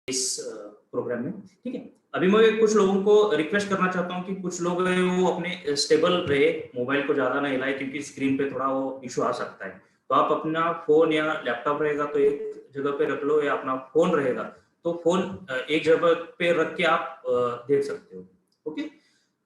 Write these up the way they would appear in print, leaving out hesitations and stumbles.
इस प्रोग्राम में, ठीक है। अभी मैं कुछ लोगों को रिक्वेस्ट करना चाहता हूँ कि कुछ लोग हैं वो अपने स्टेबल रहे, मोबाइल को ज्यादा ना हिलाए क्योंकि स्क्रीन पे थोड़ा वो इशू आ सकता है। तो आप अपना फोन या लैपटॉप रहेगा तो एक जगह पे रख लो, या अपना फोन रहेगा तो फोन एक जगह पे रख के आप देख सकते हो। ओके,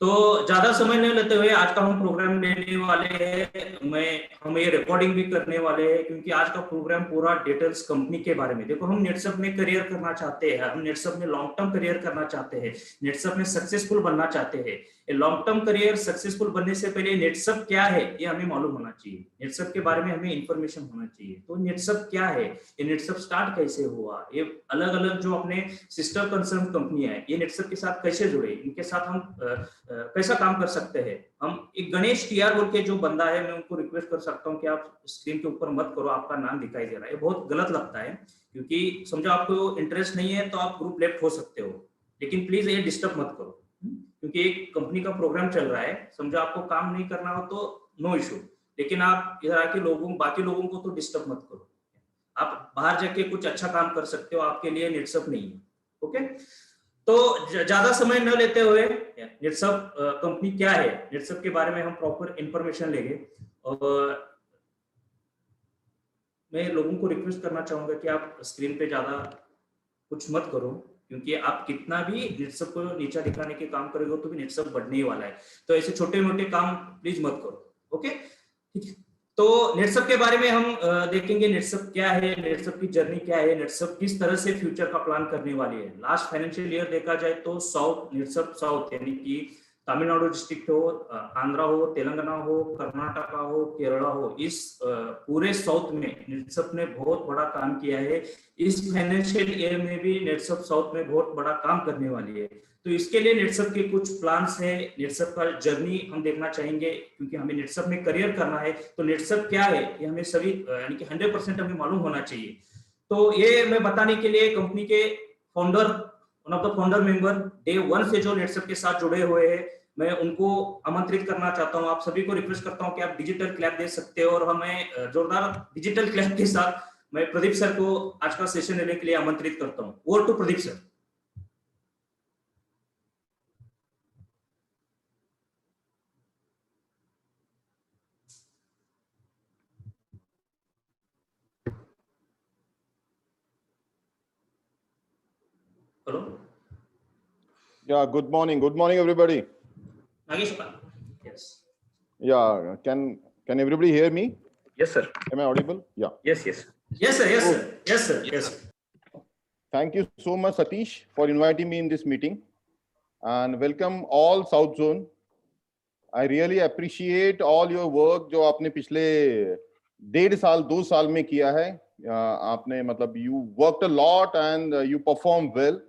तो ज्यादा समय नहीं लेते हुए आज का हम प्रोग्राम लेने वाले हैं। हम ये रिकॉर्डिंग भी करने वाले हैं क्योंकि आज का प्रोग्राम पूरा डिटेल्स कंपनी के बारे में। देखो, हम नेटसप में करियर करना चाहते हैं, हम नेटसप में लॉन्ग टर्म करियर करना चाहते हैं, नेटसप में सक्सेसफुल बनना चाहते हैं। ये लॉन्ग टर्म करियर सक्सेसफुल बनने से पहले नेटसप क्या है ये हमें मालूम होना चाहिए, नेटसप के बारे में हमें इंफॉर्मेशन होना चाहिए। तो नेटसप क्या है, ये नेटसप स्टार्ट कैसे हुआ, ये अलग अलग जो अपने सिस्टर कंसर्न कंपनियां है ये नेटसप के साथ कैसे जुड़े, इनके साथ हम कैसा काम कर सकते हैं। हम एक गणेश टीआर बोल के जो बंदा है, मैं उनको रिक्वेस्ट कर सकता हूँ कि आप स्क्रीन के ऊपर मत करो, आपका नाम दिखाई दे रहा है, बहुत गलत लगता है। क्योंकि समझो आपको इंटरेस्ट नहीं है तो आप ग्रुप लेफ्ट हो सकते हो, लेकिन प्लीज ये डिस्टर्ब मत करो। क्योंकि एक कंपनी का प्रोग्राम चल रहा है, समझो आपको काम नहीं करना हो तो नो इशू, लेकिन आप इधर आके बाकी लोगों को तो डिस्टर्ब मत करो। आप बाहर जाके कुछ अच्छा काम कर सकते हो, आपके लिए नेटसप नहीं है। ओके, तो ज्यादा समय न लेते हुए नेटसप कंपनी क्या है, नेटसप के बारे में हम प्रॉपर इंफॉर्मेशन लेंगे। और मैं लोगों को रिक्वेस्ट करना चाहूंगा कि आप स्क्रीन पे ज्यादा कुछ मत करो, क्योंकि आप कितना भी नेटसप को नीचा दिखाने के काम करोगे तो भी नेटसप बढ़ने ही वाला है। तो ऐसे छोटे मोटे काम प्लीज मत करो। ओके, ठीक है। तो नेटसप के बारे में हम देखेंगे, नेटसप क्या है, नेटसप की जर्नी क्या है, नेटसप किस तरह से फ्यूचर का प्लान करने वाली है। लास्ट फाइनेंशियल ईयर देखा जाए तो साउथ, नेटसप साउथ यानी कि तमिलनाडु डिस्ट्रिक्ट हो, आंध्रा हो, तेलंगाना हो, कर्नाटका हो, केरला हो, इस पूरे साउथ में नेटसप ने बहुत बड़ा काम किया है। इस फाइनेंशियल ईयर में भी नेटसप साउथ में बहुत बड़ा काम करने वाली है। तो इसके लिए नेटसप के कुछ प्लान्स हैं, नेटसप का जर्नी हम देखना चाहेंगे, क्योंकि हमें नेटसप में करियर करना है। तो नेटसप क्या है ये हमें सभी यानी कि 100% हमें मालूम होना चाहिए। तो ये मैं बताने के लिए कंपनी के founder, one of the founder member day 1 से जो नेटसप के साथ जुड़े हुए हैं, मैं उनको आमंत्रित करना चाहता हूं। आप सभी को रिक्वेस्ट करता हूं कि आप डिजिटल क्लैप दे सकते हो, और हमें जोरदार डिजिटल क्लैप के साथ मैं प्रदीप सर को आज का सेशन लेने के लिए आमंत्रित करता हूं। Over to Pradeep sir. Hello. Yeah, good morning everybody. Nagesh, yes. Yeah, can everybody hear me? Yes sir. Am I audible? Yeah. Yes sir. Yes sir. Thank you so much Satish for inviting me in this meeting, and welcome all South Zone. I really appreciate all your work जो आपने पिछले 1.5-2 साल में किया है। आपने मतलब you worked a lot and you performed well.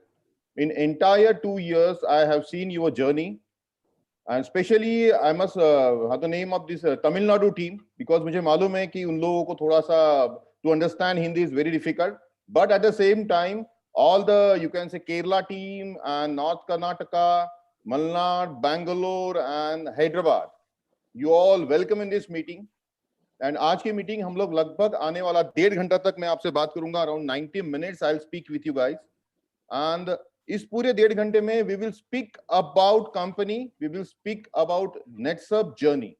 In entire 2 years, I have seen your journey, and especially I must have the name of this Tamil Nadu team, because मुझे मालूम है कि उन लोगों को थोड़ा सा to understand Hindi is very difficult. But at the same time, all the you can say Kerala team and North Karnataka, Malnad, Bangalore and Hyderabad, you all welcome in this meeting. And आज की meeting हम लोग लगभग आने वाला 1.5 घंटा तक मैं आपसे बात करूंगा। Around 90 minutes I'll speak with you guys, and इस पूरे 1.5 घंटे में we will speak about company, we will speak about NetSurf journey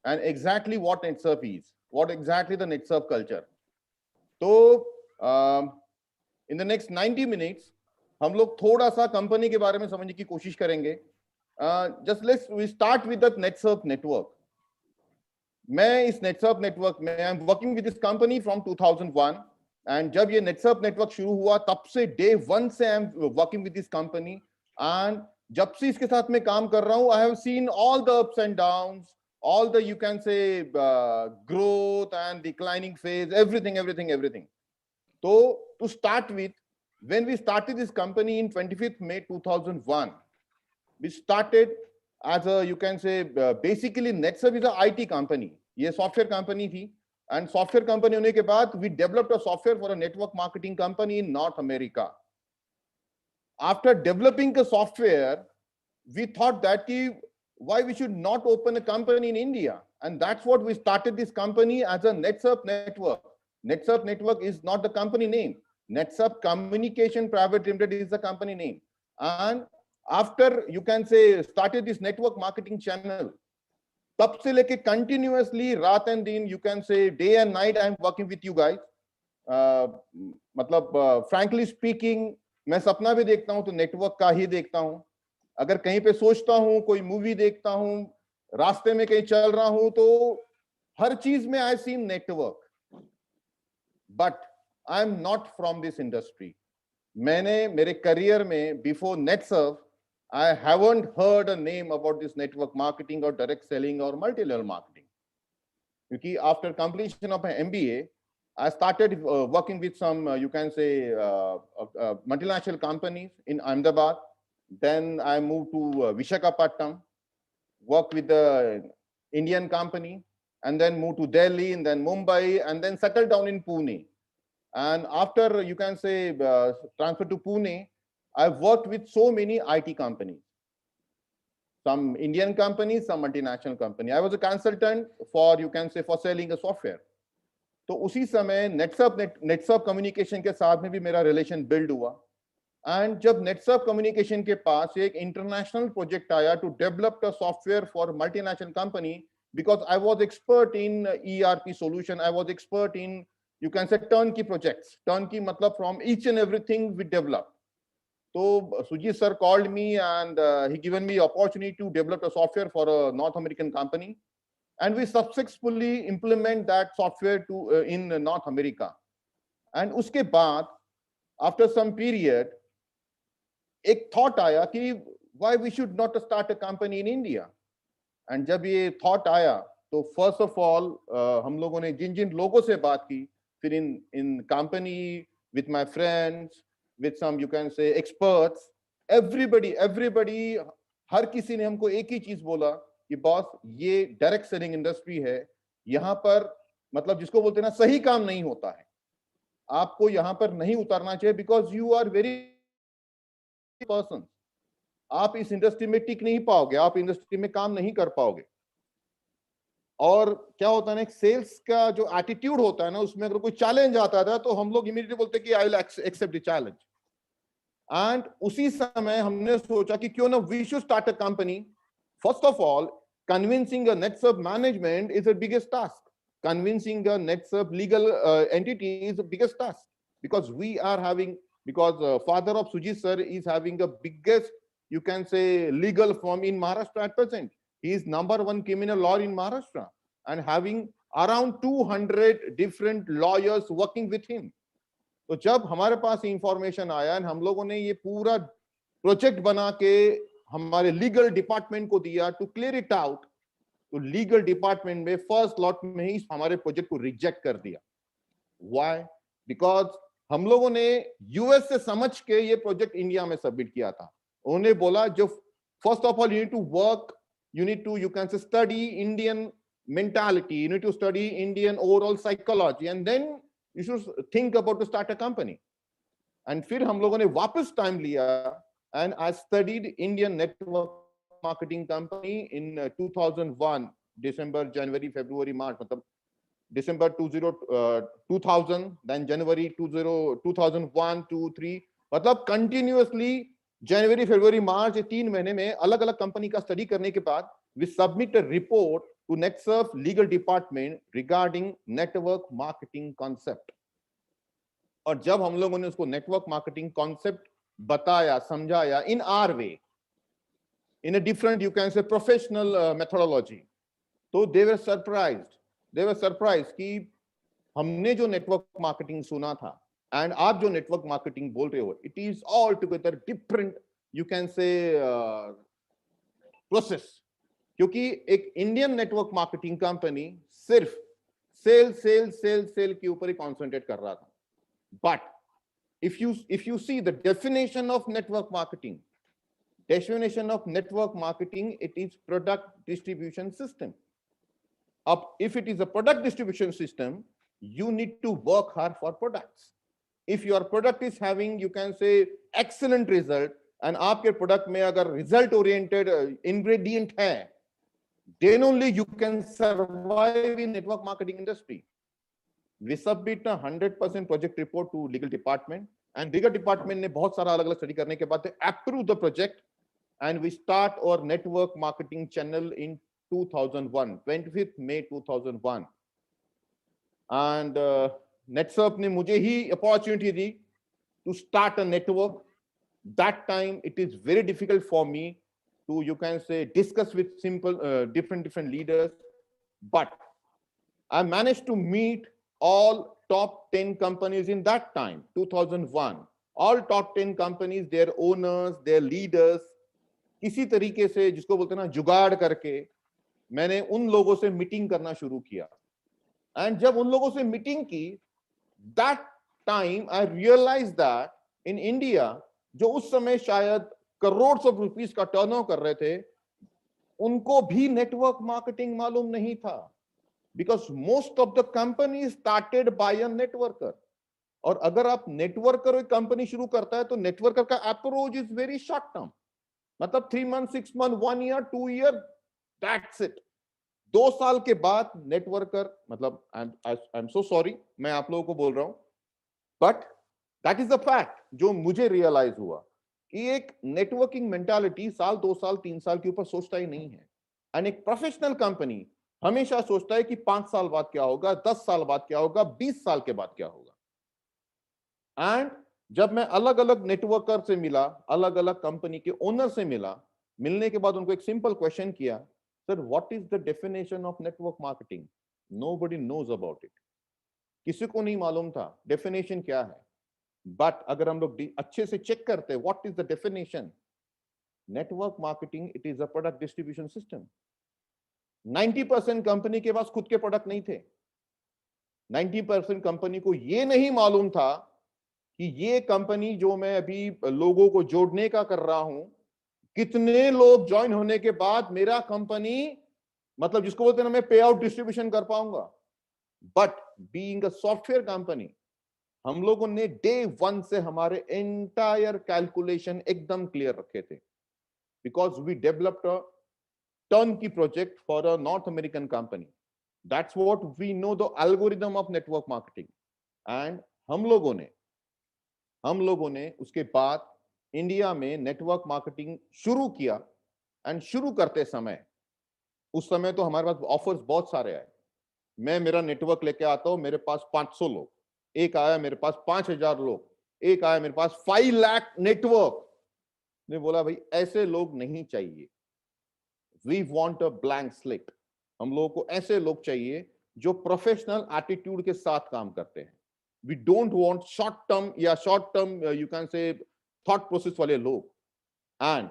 and exactly what NetSurf is, what exactly the NetSurf culture. तो in the next 90 minutes हम लोग थोड़ा सा company के बारे में समझने की कोशिश करेंगे। Just we start with the NetSurf network. मैं इस NetSurf network में I am working with this company from 2001. And जब ये नेटसर्फ नेटवर्क शुरू हुआ तब से डे 1 से I am working with this company, and जब से इसके साथ मैं काम कर रहा हूं I have seen all the ups and downs, all the you can say growth and declining phase, everything. तो to start with, when we started this company in 25th May 2001, we started as a you can say basically NetSurf is a IT company. ये software company थी, and software company होने के बाद we developed a software for a network marketing company in North America. After developing a software, we thought that why we should not open a company in India, and that's what we started this company as a NetSurf network. NetSurf network is not the company name. NetSub Communication Private Limited is the company name. And after you can say started this network marketing channel, तब से लेके continuously रात and दिन, you can say day and night I am working with you guys. मतलब frankly speaking, मैं सपना भी देखता हूं तो नेटवर्क का ही देखता हूं. अगर कहीं पे सोचता हूं, कोई मूवी देखता हूं, रास्ते में कहीं चल रहा हूं, तो हर चीज में I see network. But I am not from this industry. मैंने मेरे करियर में before NetServe, I haven't heard a name about this network marketing or direct selling or multi-level marketing. Because after completion of my MBA, I started working with some, you can say, multinational companies in Ahmedabad. Then I moved to Visakhapatnam, worked with the Indian company, and then moved to Delhi, and then Mumbai, and then settled down in Pune. And after, you can say, transfer to Pune, I've worked with so many IT companies, some Indian companies, some multinational company. I was a consultant for, you can say, for selling a software. तो उसी समय NetServe communication के साथ में भी मेरा relation build हुआ. And जब NetServe communication के पास एक international project आया to develop a software for multinational company, because I was expert in ERP solution, I was expert in, you can say, turnkey projects. Turnkey matlab from each and everything we develop. So Sujit sir called me and he given me opportunity to develop a software for a North American company, and we successfully implement that software to in North America. And uske baad, after some period, एक thought आया कि why we should not start a company in India. And जब ये thought आया, तो first of all हम लोगों ने जिन लोगों से बात की, फिर in company with my friends, with some, you can say, experts, everybody, हर किसी ने हमको एक ही चीज बोला कि बॉस, ये डायरेक्ट सेलिंग इंडस्ट्री है, यहाँ पर मतलब जिसको बोलते हैं ना, सही काम नहीं होता है, आपको यहाँ पर नहीं उतरना चाहिए, because you are very person, आप इस इंडस्ट्री में टिक नहीं पाओगे, आप इंडस्ट्री में काम नहीं कर पाओगे. और क्या होता है ना, सेल्स का जो एटीट्यूड होता है ना, उसमें अगर कोई चैलेंज आता था तो हम लोग इमीडिएटली बोलते कि I will accept the challenge. And उसी समय हमने सोचा कि क्यों ना we should start a company. First of all, convincing a NetServe management is the biggest task. Convincing a NetServe legal entity is the biggest task, because we are having, because father of Sujit sir is having the biggest, you can say, legal firm in Maharashtra at present. He is #1 criminal lawyer in Maharashtra and having around 200 different lawyers working with him. तो जब हमारे पास information आया और हम लोगों ने ये पूरा प्रोजेक्ट बना के हमारे लीगल डिपार्टमेंट को दिया टू क्लियर इट आउट, तो लीगल डिपार्टमेंट में फर्स्ट लॉट में ही हमारे प्रोजेक्ट को रिजेक्ट कर दिया. व्हाई? बिकॉज हम लोगों ने यूएस से समझ के ये प्रोजेक्ट इंडिया में सबमिट किया था. उन्होंने बोला, जो first of all you need to work, you need to, you can say, study Indian mentality, you need to study Indian overall psychology, and then you should think about to start a company. And फिर हम लोगों ने वापस time लिया, and I studied Indian network marketing company in 2001, December, January, February, March, मतलब December 2000, then January 2001, 2, 3, मतलब continuously जनवरी, फरवरी, मार्च, 3 महीने में अलग अलग कंपनी का स्टडी करने के बाद we submit a report to NetServe legal department regarding network marketing concept. और जब हम लोगों ने उसको नेटवर्क मार्केटिंग कॉन्सेप्ट बताया, समझाया in our way, in a different, you can say, professional methodology, तो दे वर सरप्राइज्ड कि हमने जो नेटवर्क मार्केटिंग सुना था एंड आप जो नेटवर्क मार्केटिंग बोल रहे हो, it is all together different, you can से, प्रोसेस. क्योंकि एक इंडियन नेटवर्क मार्केटिंग कंपनी सिर्फ सेल के ऊपर ही कॉन्सेंट्रेट कर रहा था. But if you see the definition of network marketing, it is product distribution system. If it is a product distribution system, you need to work hard for products. If your product is having, you can say, excellent result, and आपके product में अगर result oriented ingredient है, then only you can survive in network marketing industry. we submit a 100% project report to legal department, and legal department ने बहुत सारा अलग अलग study करने के बाद approve the project, and we start our network marketing channel in 2001, 25th May 2001. And NetSurf ने मुझे ही opportunity the to start a network. That time it is very difficult for me to, you can say, discuss with simple different leaders, but I managed to meet all top 10 companies in that time, 2001. All top 10 companies, their owners, their leaders, किसी तरीके से जिसको बोलते हैं ना जुगाड़ करके मैंने उन लोगों से मीटिंग करना शुरू किया. एंड जब उन लोगों से मीटिंग की, that time I realise that in India जो उस समय शायद करोड़ ऑफ रुपीस का टर्नओवर कर रहे थे, उनको भी नेटवर्क मार्केटिंग मालूम नहीं था, because most of the company started by a networker. और अगर आप नेटवर्कर एक कंपनी शुरू करता है तो नेटवर्कर का approach is very short term, मतलब 3 months, 6 months, 1 year, 2 year, that's it. 2 साल के बाद नेटवर्कर, मतलब आई एम सो सॉरी मैं आप लोगों को बोल रहा हूं, but that is the fact जो मुझे रियलाइज हुआ कि एक नेटवर्किंग मेंटालिटी साल 2 साल 3 साल के ऊपर सोचता ही नहीं है. एंड एक प्रोफेशनल कंपनी हमेशा सोचता है कि 5 साल बाद क्या होगा, 10 साल बाद क्या होगा, 20 साल के बाद क्या होगा. एंड जब मैं अलग अलग नेटवर्कर से मिला, अलग अलग कंपनी के ओनर से मिला, मिलने के बाद उनको एक सिंपल क्वेश्चन किया, sir what is the definition of network marketing? Nobody knows about it. किसी को नहीं मालूम था डेफिनेशन क्या है. बट अगर हम लोग अच्छे से चेक करते what is the definition, network marketing it is a product distribution system. 90% company के पास खुद के प्रोडक्ट नहीं थे. 90% कंपनी को ये नहीं मालूम था कि ये कंपनी जो मैं अभी लोगों को जोड़ने का कर रहा हूं, कितने लोग ज्वाइन होने के बाद मेरा कंपनी, मतलब जिसको बोलते हैं ना, मैं पे आउट डिस्ट्रीब्यूशन कर पाऊंगा. But being a software company, हम लोगों ने डे 1 से हमारे एंटायर कैलकुलेशन एकदम क्लियर रखे थे, because we developed a turnkey project for a North American company. That's what we know the algorithm of network marketing. And हम लोगों ने उसके बाद इंडिया में नेटवर्क मार्केटिंग शुरू किया. एंड शुरू करते समय, उस समय तो हमारे पास ऑफर्स बहुत सारे आए. मैं मेरा नेटवर्क लेके आता हूं, मेरे पास 500 लोग, एक आया मेरे पास 5000 लोग, एक आया मेरे पास 5 लाख नेटवर्क. ने बोला भाई ऐसे लोग नहीं चाहिए, we want a blank slate. हम लोगों को ऐसे लोग चाहिए जो प्रोफेशनल एटीट्यूड के साथ काम करते हैं. We don't want short term you can say thought process वाले लोग. And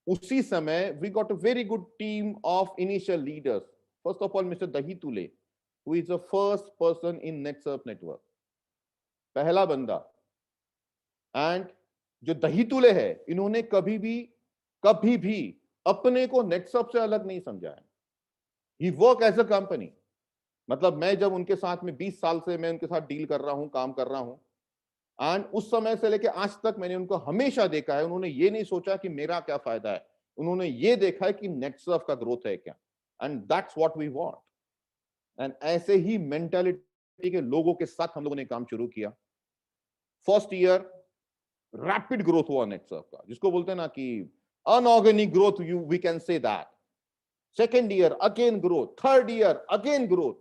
उसी समय we got a very good team of initial leaders. First of all, Mr. Dahi Tule, who is the first person in NetSurf network, पहला बंदा. And जो दही तुले है, इन्होंने कभी भी अपने को NetSurf से अलग नहीं समझा है. He work as a company. मतलब मैं जब उनके साथ में 20 साल से मैं उनके साथ डील कर रहा हूं, काम कर रहा हूं, एंड उस समय से लेके आज तक मैंने उनको हमेशा देखा है, उन्होंने ये नहीं सोचा कि मेरा क्या फायदा है, उन्होंने ये देखा है कि नेटसर्फ का ग्रोथ है क्या. And that's what we want. And ऐसे ही मेंटालिटी के लोगों के साथ हम लोगों ने काम शुरू किया. फर्स्ट ईयर रैपिड ग्रोथ हुआ नेटसर्फ का, जिसको बोलते हैं ना कि inorganic growth, we can say that. Second year again growth, third year again growth.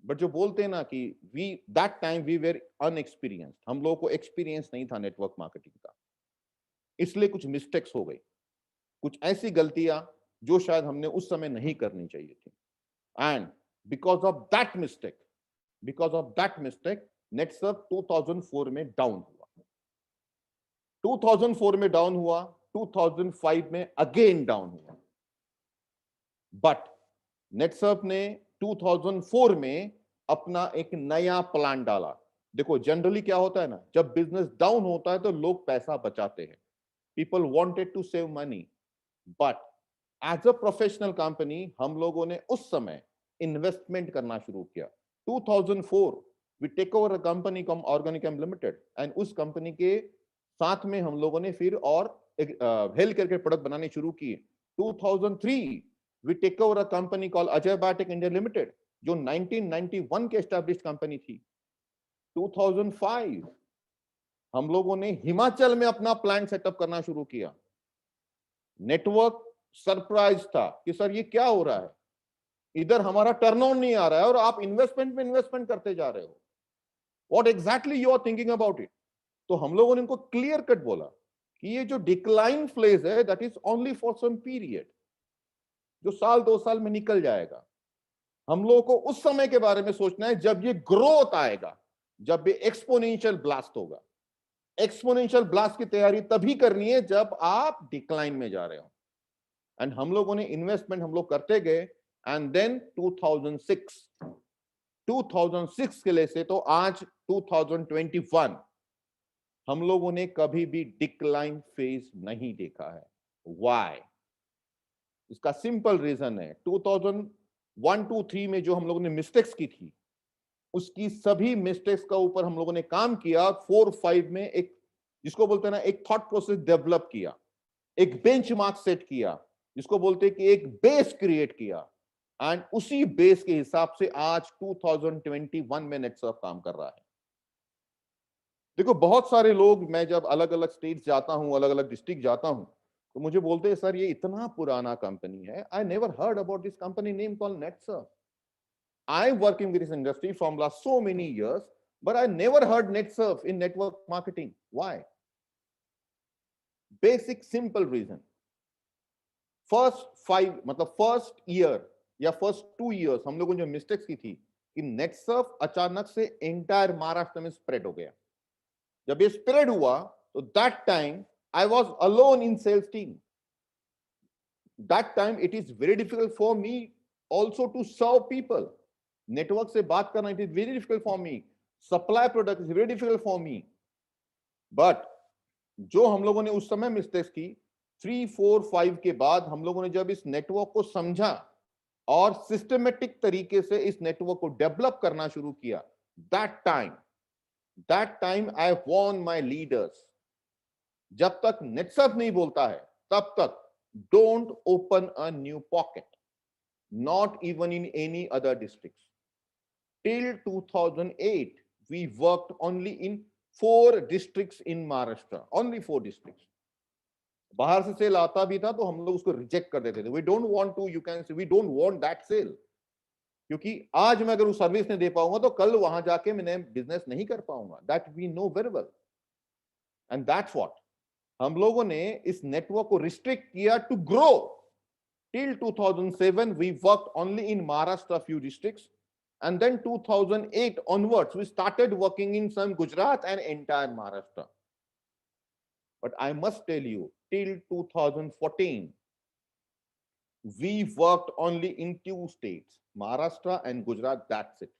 But जो बोलते हैं ना कि that time we were inexperienced, हम लोगों को एक्सपीरियंस नहीं था नेटवर्क मार्केटिंग का, इसलिए कुछ मिस्टेक्स हो गई, कुछ ऐसी गलतियां जो शायद हमने उस समय नहीं करनी चाहिए थी. And because of that mistake NetSurf 2004 में डाउन हुआ. 2004 में डाउन हुआ, 2005 में अगेन डाउन हुआ. बट नेटसर्फ ने 2004 में अपना एक नया प्लान डाला. देखो जनरली क्या होता है ना, जब बिजनेस डाउन होता है तो लोग पैसा बचाते हैं. People wanted to save money. But as a professional company हम लोगों ने उस समय इन्वेस्टमेंट करना शुरू किया. 2004 we take over a company कॉम ऑर्गेनिकम लिमिटेड, एंड उस कंपनी के साथ में हम लोगों ने फिर और हेल्थ केयर के प्रोडक्ट बनाने शुरू किए. 2003 we take over a company called Ajay Batik India Limited, जो 1991 के एस्टैब्लिश्ड कंपनी थी, 2005 हम लोगों ने हिमाचल में अपना प्लांट सेटअप करना शुरू किया। नेटवर्क सरप्राइज था कि सर ये क्या हो रहा है, इधर हमारा टर्नऑन नहीं आ रहा है और आप इन्वेस्टमेंट में इन्वेस्टमेंट करते जा रहे हो, what exactly you are thinking about it. तो हम लोगों ने इनको क्लियर कट बोला कि ये जो डिक्लाइन फेज है that is only for some period, जो साल 2 साल में निकल जाएगा। हम लोगों को उस समय के बारे में सोचना है जब ये ग्रोथ आएगा, जब ये एक्सपोनेंशियल ब्लास्ट होगा। एक्सपोनेंशियल ब्लास्ट की तैयारी तभी करनी है जब आप डिक्लाइन में जा रहे हो। एंड हम लोगों ने इन्वेस्टमेंट हम लोग करते गए एंड देन 2006 के लिए से तो आज 2021 हम लोगों ने कभी भी डिक्लाइन फेज नहीं देखा है। व्हाई? इसका सिंपल रीजन है 2001-2-3 में जो हम लोगों ने मिस्टेक्स की थी, उसकी सभी मिस्टेक्स का ऊपर हम लोगों ने काम किया। 4-5 में एक जिसको बोलते हैं ना, एक थॉट प्रोसेस डेवलप किया, एक बेंचमार्क सेट किया, जिसको बोलते हैं कि एक बेस क्रिएट किया, एंड उसी बेस के हिसाब से आज 2021 में नेटसर्फ काम कर रहा है। देखो बहुत सारे लोग, मैं जब अलग अलग स्टेट जाता हूं, अलग अलग डिस्ट्रिक्ट जाता हूं, तो मुझे बोलते हैं सर ये इतना पुराना कंपनी है, I never heard about this company name called NetSurf. I am working with this industry from last so many years, but I never heard NetSurf in network marketing. Why? Basic simple reason, first year या first 2 years हम लोगों ने जो mistakes की थी कि नेटसर्फ अचानक से एंटायर महाराष्ट्र में स्प्रेड हो गया। जब ये स्प्रेड हुआ तो that time I was alone in sales team. That time it is very difficult for me also to serve people. Network से बात करना it is very difficult for me, supply product is very difficult for me. But जो हम लोगों ने उस समय mistakes की, 3, 4, 5 के बाद हम लोगों ने जब इस नेटवर्क को समझा और सिस्टमेटिक तरीके से इस नेटवर्क को डेवलप करना शुरू किया, that time I warned my leaders, जब तक नेटसर्फ नहीं बोलता है तब तक don't open a new pocket, not even in any other district. Till 2008 we worked only in 4 districts in Maharashtra, only 4 districts. बाहर से सेल आता भी था तो हम लोग उसको रिजेक्ट कर देते थे। We don't want to, you can say, we don't want that sale, क्योंकि आज मैं अगर उस सर्विस नहीं दे पाऊंगा तो कल वहां जाके मैं बिजनेस नहीं कर पाऊंगा। That we know very well, and that's what हम लोगों ने इस नेटवर्क को रिस्ट्रिक्ट किया to grow. Till 2007 we worked only in Maharashtra, few districts. And then 2008 onwards, we started working in some Gujarat and entire Maharashtra. But I must tell you, till 2014, we worked only in 2 states, Maharashtra and Gujarat. That's it.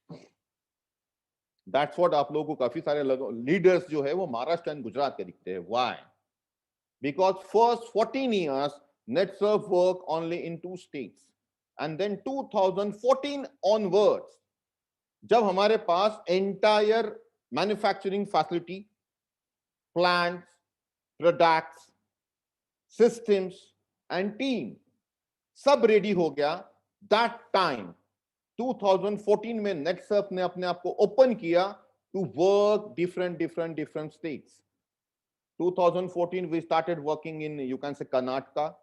That's what आप लोगों को काफी सारे leaders जो है वो Maharashtra and Gujarat के दिखते हैं. Why? Because first 14 years, NetServe worked only in 2 states. And then 2014 onwards, जब हमारे पास entire manufacturing facility, plants, products, systems and team सब रेडी हो गया, दैट टाइम 2014 में नेटसर्फ ने अपने आप को ओपन किया to work different states. 2014 we started working in, you can say, Karnataka,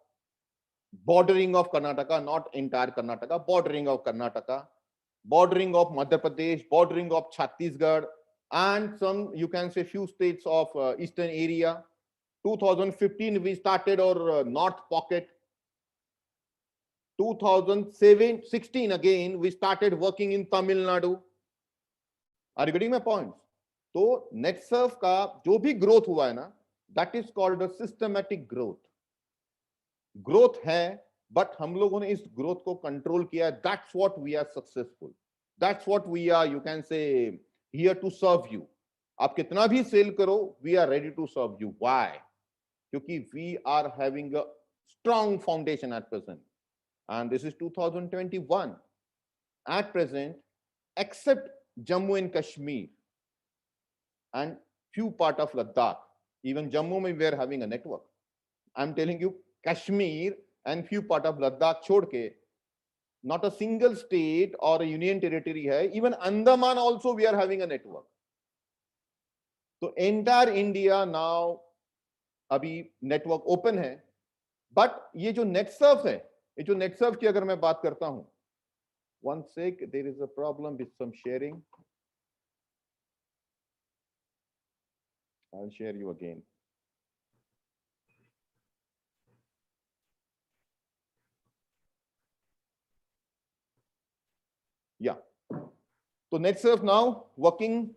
bordering of Karnataka, not entire Karnataka, bordering of Karnataka, bordering of Madhya Pradesh, bordering of Chhattisgarh, and some, you can say, few states of eastern area. 2015 we started our north pocket. 2016 again we started working in Tamil Nadu. Are you getting my points? तो नेटसर्फ का जो भी growth हुआ है ना, that is called a systematic growth. Growth है, but हम लोगों ने इस ग्रोथ को कंट्रोल किया। That's what we are successful, that's what we are, you can say, here to serve you. आप कितना भी सेल करो, we are ready to serve you. Why? क्योंकि we are having a strong foundation at present, and this is 2021 at present, except Jammu and Kashmir and few part of Ladakh. Even Jammu mein we are having a network. I'm telling you, Kashmir and few part of Ladakh छोड़ के not a single state or a union territory hai, even Andaman also we are having a network. So entire India now अभी network open है, but ये जो NetSurf है, ये जो NetSurf की अगर मैं बात करता हूं, one sec, there is a problem with some sharing. I'll share you again. Yeah. So NetSurf now working,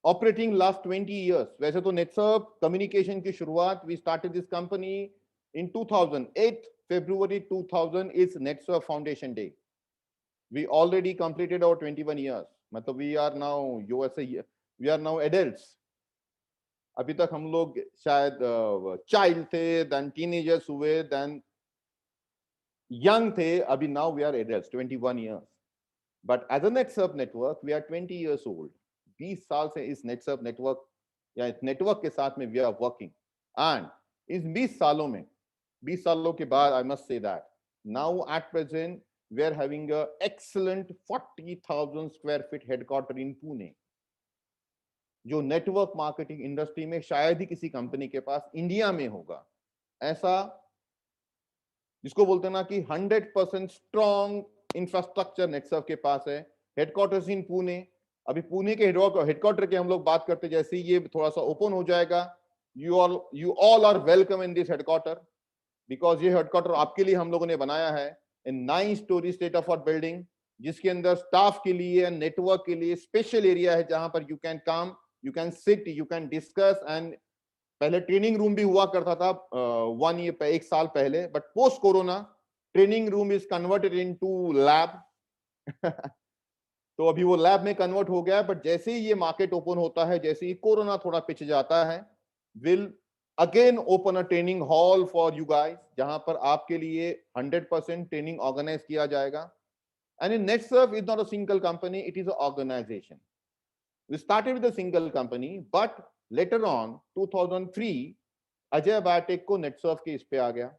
operating last 20 years. वैसे तो NetSurf communication की शुरुआत, we started this company in 2008, February 2000 is NetSurf Foundation Day. We already completed our 21 years. मतलब we are now USA, we are now adults. अभी तक हम लोग शायद child थे, then teenagers हुए, then young थे, अभी now we are adults, 21 years. But as a NetSurf network, we are 20 years old. 20 साल से इस NetSurf network या इस network के साथ में we are working. And इस 20 सालों में, 20 सालों के बाद, I must say that now at present we are having a excellent 40,000 square feet headquarter in Pune. जो नेटवर्क मार्केटिंग इंडस्ट्री में शायद ही किसी कंपनी के पास इंडिया में होगा, ऐसा जिसको बोलते हैं ना कि 100% स्ट्रॉन्ग इंफ्रास्ट्रक्चर नेटसर्फ के पास है. हेडक्वार्टर्स इन पुणे. अभी पुणे के हेडक्वार्टर के हम लोग बात करते, जैसे ये थोड़ा सा ओपन हो जाएगा, you all are welcome in this headquarter, because ये हेडक्वार्टर आपके लिए हम लोगों ने बनाया है. 9 storey state of art building, जिसके अंदर स्टाफ के लिए, नेटवर्क के लिए स्पेशल एरिया है, जहां पर you can come, you can sit, you can discuss. And पहले ट्रेनिंग रूम भी हुआ करता था 1 साल पहले, but post corona training room is converted into lab. तो अभी वो लैब में कन्वर्ट हो गया. बट जैसे ही ये मार्केट ओपन होता है, जैसे ही कोरोना थोड़ा पिछ जाता है, will again open a training hall for you guys, जहां पर आपके लिए 100% ट्रेनिंग ऑर्गेनाइज किया जाएगा. And in NetSurf is not a single company, it is an organization. We started with a single company, but later on 2003 Ajay Batik को NetSurf के इस पे आ गया,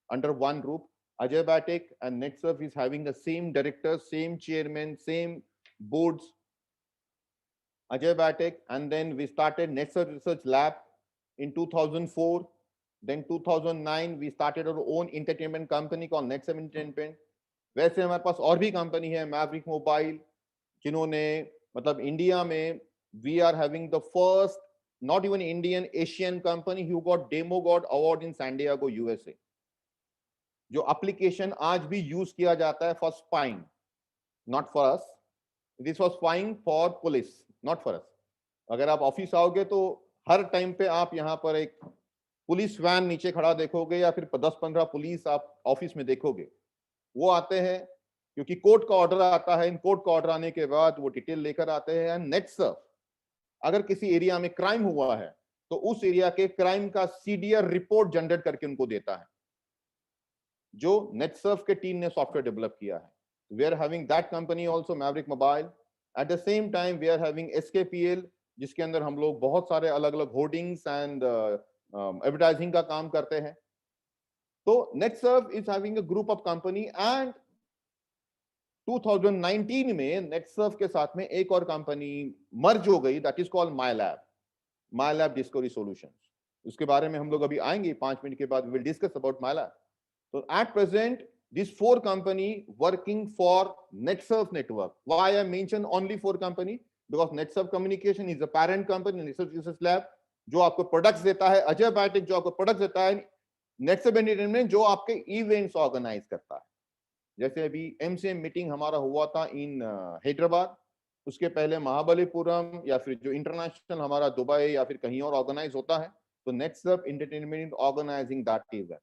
under one roof. Ajay Batik and NetSurf is having the same director, same chairman, same boards. Ajay Batik, and then we started NetSurf Research Lab in 2004. Then 2009 we started our own entertainment company called NetSurf Entertainment. वैसे हमारे पास और भी company है, Maverick mobile, जिन्होंने मतलब India में we are having the first not even Indian Asian company who got demogod award in San Diego USA. जो application आज भी यूज किया जाता है for spying, not for us, this was spying for police, not for us. अगर आप office आओगे तो हर टाइम पे आप यहाँ पर एक पुलिस वैन नीचे खड़ा देखोगे, या फिर 10-15 पुलिस आप ऑफिस में देखोगे. वो आते हैं क्योंकि कोर्ट का ऑर्डर आता है. इन कोर्ट का ऑर्डर आने के बाद वो डिटेल लेकर आते हैं. NetSurf अगर किसी एरिया में क्राइम हुआ है तो उस एरिया के क्राइम का CDR रिपोर्ट जनरेट करके उनको देता है, जो NetSurf के टीम ने सॉफ्टवेयर डेवलप किया है. We are having that company also, Maverick mobile. At the same time we are having SKPL, जिसके अंदर हम लोग बहुत सारे अलग अलग होर्डिंग्स एंड एडवर्टाइजिंग का काम करते हैं. तो NetSurf is having a group of company, and 2019 में NetSurf के साथ में एक और कंपनी मर्ज हो गई, that is called MyLab Discovery Solutions. उसके बारे में हम लोग अभी आएंगे 5 मिनट के बाद. We will discuss about MyLab. So at present these 4 company working for NetSurf network. Why I mention only 4 company? Because NetSurf Communication is a parent company, NetSurf Research Lab जो आपको प्रोडक्ट्स देता है, Ajay biotech जो आपको products देता है, NetSurf entertainment जो आपके इवेंट्स ऑर्गेनाइज करता है. जैसे अभी MCM मीटिंग हमारा हुआ था इन हैदराबाद, उसके पहले महाबलीपुरम, या फिर जो इंटरनेशनल हमारा दुबई या फिर कहीं और ऑर्गेनाइज होता है, तो NetSurf entertainment organising that event.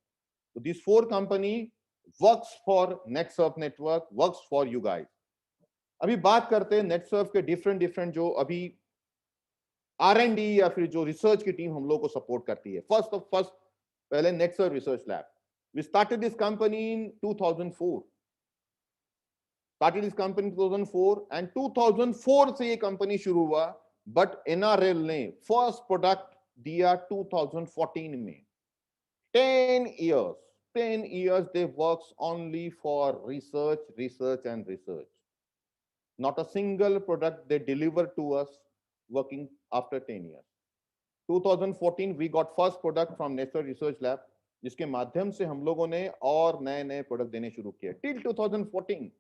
तो this 4 company works for NetSurf network, works for you guys. अभी बात करते हैं NetSurf के डिफरेंट जो अभी R&D या फिर जो रिसर्च की टीम हम लोग को सपोर्ट करती है. फर्स्ट पहले NetSurf Research Lab. We started this company in 2004. And 2004 से ये कंपनी शुरू हुआ, बट NRL ने फर्स्ट प्रोडक्ट दिया 2014 में. 10 years. 10 years they works only for research, research and research. Not a single product they deliver to us working after 10 years. 2014 we got first product from Nestor Research Lab, जिसके माध्यम से हम लोगों ने और नए नए प्रोडक्ट देने शुरू किए. Till 2014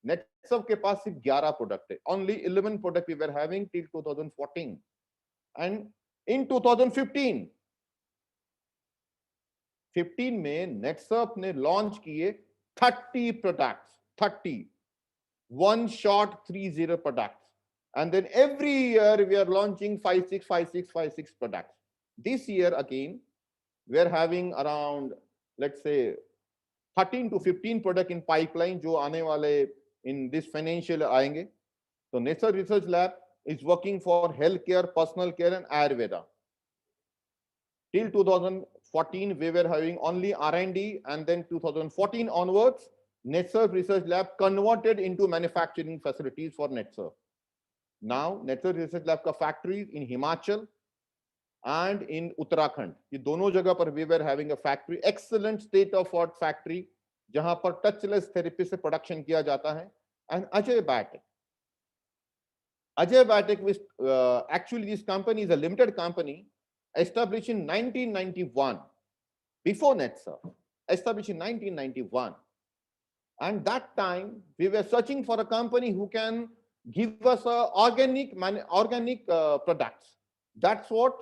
नेटसर्फ के पास सिर्फ 11 प्रोडक्ट है. Only 11 product we were having till 2014. And in 2015 में नेटसर्फ ने लॉन्च किए 30 products, 30 one shot 30 products, and then every year we are launching 5-6 products. This year again we are having around, let's say, 13 to 15 product in pipeline जो आने वाले in this financial आएंगे. So Nestor Research Lab is working for healthcare, personal care and Ayurveda. Till 2014 we were having only R&D, and then 2014 onwards Netsurf Research Lab converted into manufacturing facilities for Netsurf. Now Netsurf Research Lab का factories in Himachal and in Uttarakhand, ये दोनों जगह पर we were having a factory, excellent state of art factory, जहां पर touchless therapy से production किया जाता है. And Ajay Biotech was actually this company is a limited company established in 1991, before Netsurf, established in 1991. And that time we were searching for a company who can give us organic products. That's what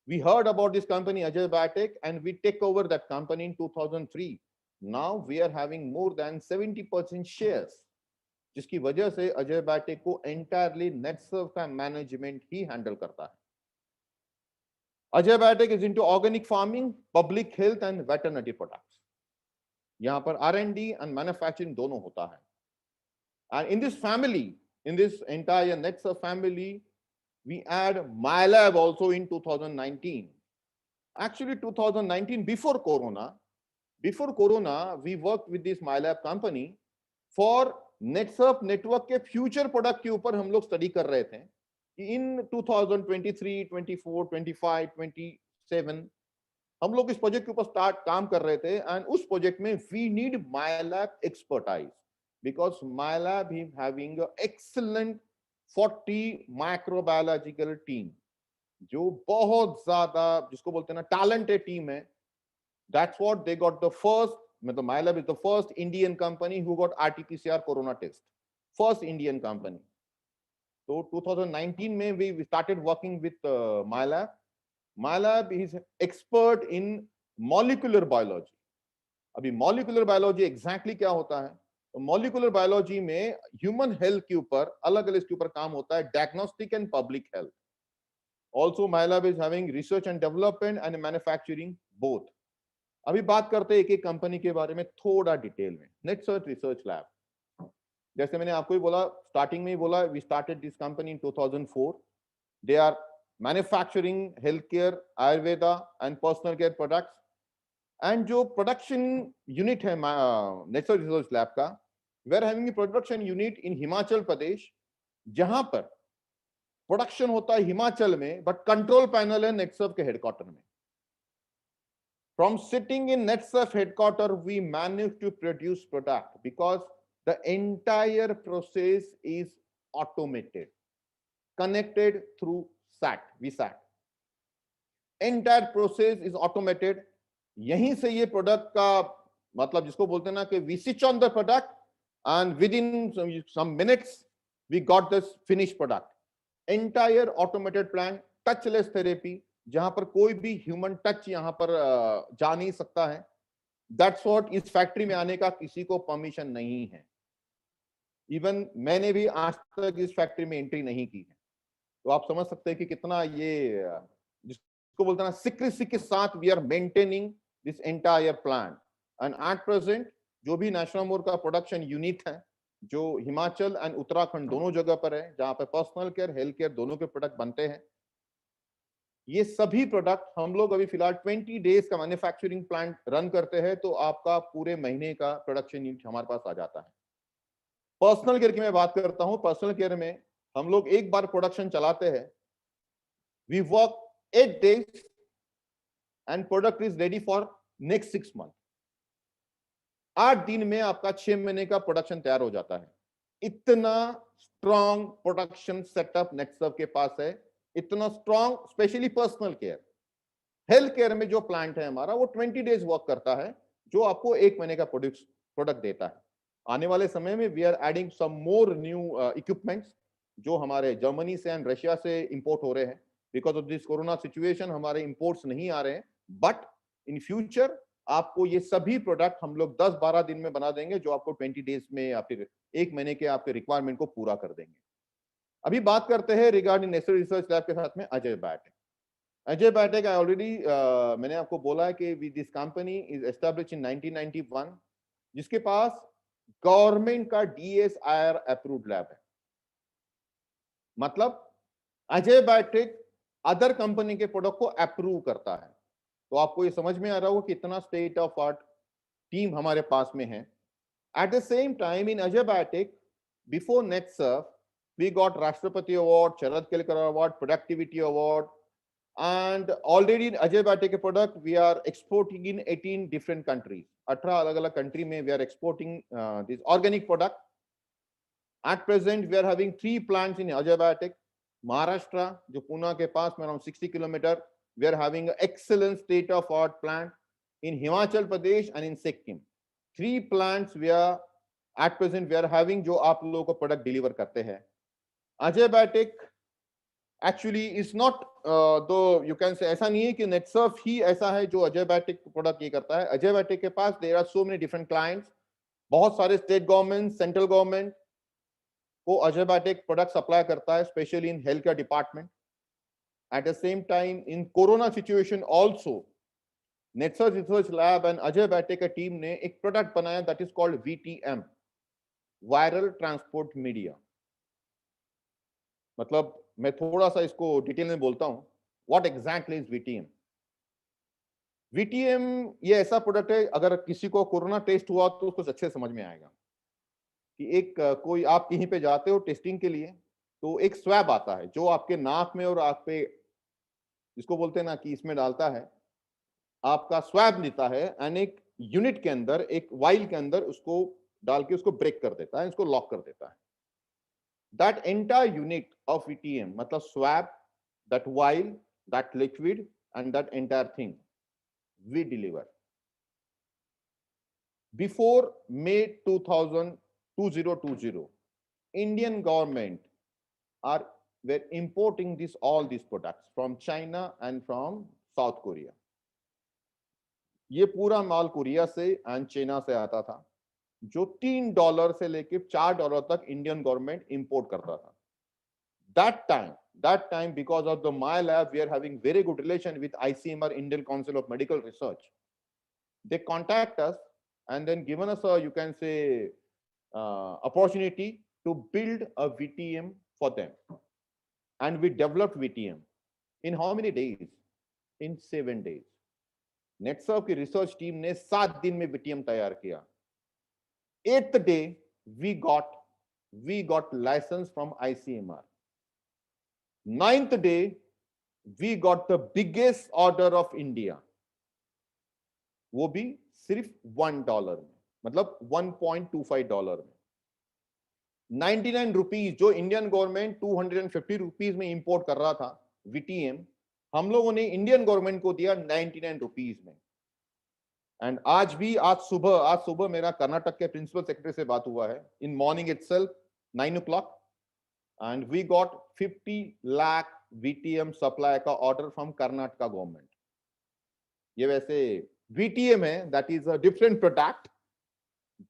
we heard about this company, Ajay Biotech, and we take over that company in 2003. Now we are having more than 70% shares, जिसकी वजह से Ajay Biotech को entirely Netsurf का management ही handle करता है. Ajay Biotech is into organic farming, public health and veterinary products. यहाँ पर R&D and manufacturing दोनों होता है. And in this family, in this entire Netsurf family, we add MyLab also in 2019. Actually 2019, before Corona, we worked with this MyLab company for Netsurf network के future product के ऊपर हम लोग study कर रहे थे. In 2023, 24, 25, 27 हम लोग इस प्रोजेक्ट के ऊपर काम कर रहे थे. एंड उस प्रोजेक्ट में we need MyLab expertise, because MyLab is having an excellent 40 microbiological team, जो बहुत ज्यादा जिसको बोलते हैं ना टैलेंटेड टीम है. That's what they got the first, मतलब MyLab is the first Indian company who got RT-PCR corona test, first Indian company. तो 2019 में we started working with MyLab. MyLab is expert in molecular biology. अभी molecular biology exactly क्या होता है? तो molecular biology में human health के ऊपर अलग-अलग इसके ऊपर काम होता है, diagnostic and public health. Also MyLab is having research and development and manufacturing both. अभी बात करते हैं एक-एक कंपनी के बारे में थोड़ा डिटेल में. Netsurf Research Lab. जैसे मैंने आपको ही बोला, स्टार्टिंग में ही बोला, we started this company in 2004. They are manufacturing healthcare, Ayurveda and personal care products. And जो production unit है Netsurf Research Lab का, we are having a production unit in Himachal Pradesh, जहां पर प्रोडक्शन होता है हिमाचल में, बट कंट्रोल पैनल है नेटसर्फ के हेडक्वार्टर में. From sitting in Netsurf headquarter, we managed to produce product because the entire process is automated, connected through VSAT. Entire process is automated. यहीं से ये प्रोडक्ट का मतलब जिसको बोलते हैं ना कि we switch on the product and within some minutes we got this finished product. Entire automated plant, touchless therapy, जहां पर कोई भी ह्यूमन टच यहां पर जा नहीं सकता है. That's what इस फैक्ट्री में आने का किसी को परमिशन नहीं है. इवन मैंने भी आज तक इस फैक्ट्री में एंट्री नहीं की है. तो आप समझ सकते हैं कि कितना ये जिसको बोलते हैं ना सीक्रेसी के साथ we are maintaining this entire plant. And at present जो भी नेशनल मोर का प्रोडक्शन यूनिट है, जो हिमाचल एंड उत्तराखंड दोनों जगह पर है, जहां पर पर्सनल केयर, हेल्थ केयर दोनों के प्रोडक्ट बनते हैं, ये सभी प्रोडक्ट हम लोग अभी फिलहाल 20 डेज का मैन्युफैक्चरिंग प्लांट रन करते हैं, तो आपका पूरे महीने का प्रोडक्शन यूनिट हमारे पास आ जाता है. पर्सनल केयर की मैं बात करता हूं. पर्सनल केयर में हम लोग एक बार प्रोडक्शन चलाते हैं, we work 8 days and product is ready for next 6 months. 8 दिन में आपका 6 महीने का प्रोडक्शन तैयार हो जाता है। इतना स्ट्रॉन्ग प्रोडक्शन सेटअप नेक्सर्व के पास है, इतना strong, specially personal care, health care में जो प्लांट है हमारा, वो 20 डेज वर्क करता है, जो आपको 1 महीने का प्रोडक्ट देता है। आने वाले समय में we are adding some more new equipments, जो हमारे जर्मनी से एंड रशिया से इंपोर्ट हो रहे हैं। Because of this corona situation हमारे इंपोर्ट्स नहीं आ रहे हैं, बट इन फ्यूचर आपको ये सभी प्रोडक्ट हम लोग 10-12 दिन में बना देंगे, जो आपको 20 डेज में या फिर 1 महीने के आपके रिक्वायरमेंट को पूरा कर देंगे। अभी बात करते हैं रिगार्डिंग नेशनल रिसर्च लैब के साथ में Ajay biotech. Ajay biotech already मैंने आपको बोला है कि this company is established in 1991, जिसके पास गवर्नमेंट का DSIR अप्रूव्ड लैब है। मतलब अजय बायोटेक अदर कंपनी के प्रोडक्ट को अप्रूव करता है। तो आपको ये समझ में आ रहा होगा कि इतना स्टेट ऑफ आर्ट टीम हमारे पास में है। At the same time in Ajay Biotech, before NetSurf, we got Rashtrapati Award, Sharad Kelkar Award, Productivity Award, and already in Ajay Bayotek product we are exporting in 18 different countries. 18 अलग-अलग country में we are exporting this organic product. At present we are having 3 plants in Ajay Bayotek. Maharashtra, जो पुणे के पास में around 60 kilometer, we are having an excellent state of art plant. In Himachal Pradesh and in Sikkim, 3 plants we are at present we are having, जो आप लोगों को product deliver करते हैं। Ajay biotech actually is not, दो you can से, ऐसा नहीं है कि नेटसर्व ही ऐसा है जो अजय बायोटेक प्रोडक्ट ये करता है। अजय बायोटेक के पास there are so many different clients, बहुत सारे स्टेट गवर्नमेंट, सेंट्रल गवर्नमेंट को अजय बायोटेक प्रोडक्ट सप्लाई करता है, specially in health care department. At the same time in corona situation also NetSurf research lab and Ajay Biotech की team ने एक product बनाया that is called VTM, viral transport media. मतलब मैं थोड़ा सा इसको डिटेल में बोलता हूं, what exactly is VTM। VTM ये ऐसा प्रोडक्ट है, अगर किसी को कोरोना टेस्ट हुआ तो उसको अच्छे समझ में आएगा कि एक कोई आप कहीं पे जाते हो टेस्टिंग के लिए, तो एक स्वैब आता है जो आपके नाक में और आंख पे, इसको बोलते हैं ना कि इसमें डालता है, आपका स्वैब लेता है एंड एक यूनिट के अंदर, एक वाइल के अंदर उसको डाल के उसको ब्रेक कर देता है, इसको लॉक कर देता है। That entire unit of VTM, matlab swab, that vial, that liquid, and that entire thing, we deliver. Before May 2020, Indian government were importing all these products from China and from South Korea. ये पूरा माल Korea से and China से आता था, जो $3 से लेके $4 तक इंडियन गवर्नमेंट इंपोर्ट करता था। That time because of the my lab we are having very good relation with ICMR, Indian Council of Medical Research. They contact us and then given us a, you can say, opportunity to build a VTM for them, and we developed VTM in how many days? In 7 days. नेटसर्व की research team ने 7 दिन में VTM तैयार किया। 8th day we got license from ICMR. 9th day we got the biggest order of India, वो भी सिर्फ $1 में, मतलब $1.25 में। 99 रुपीज जो इंडियन गवर्नमेंट 250 रुपीज में इंपोर्ट कर रहा था VTM, हम लोगों ने इंडियन गवर्नमेंट को दिया 99 रुपीज में। एंड आज सुबह मेरा कर्नाटक के प्रिंसिपल सेक्रेटरी से बात हुआ है, in morning itself 9 o'clock, and we got 50 lakh VTM supply का ऑर्डर फ्रॉम कर्नाटका गवर्नमेंट। ये वैसे VTM है, that is a different product,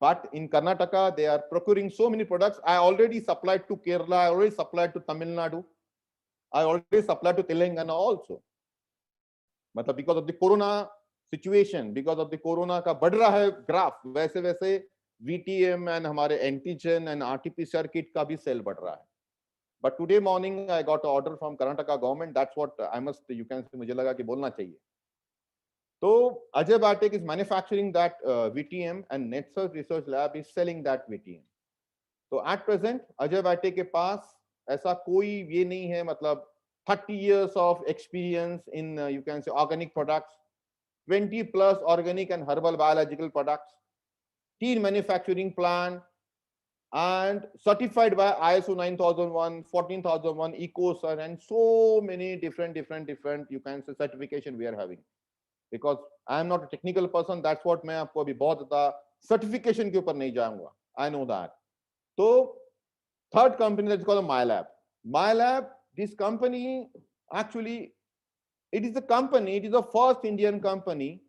but in Karnataka they are procuring so many products. I already supplied to Kerala, I already supplied to Tamil Nadu, I already supplied to Telangana also. मतलब because of the corona situation, because of the corona का बढ़ रहा है graph, वैसे वैसे VTM and हमारे antigen and RT-PCR kit का भी सेल बढ़ रहा है। But today morning I got an order from Karnataka government. That's what I must, you can say, मुझे लगा कि बोलना चाहिए। तो Ajay Bayotek is manufacturing that VTM and NetSearch Research Lab is selling that VTM. तो at present Ajay Bayotek के पास ऐसा कोई ये नहीं है, मतलब 30 years of experience in you can say organic products, 20+ organic and herbal biological products, teen manufacturing plant, and certified by ISO 9001, 14001, EcoCert, and so many different, you can say, certification we are having. Because I am not a technical person, that's what मैं आपको अभी बहुत ज़्यादा certification के ऊपर नहीं जाऊंगा. I know that. So third company, that's called MyLab. MyLab, this company actually, it is the first Indian company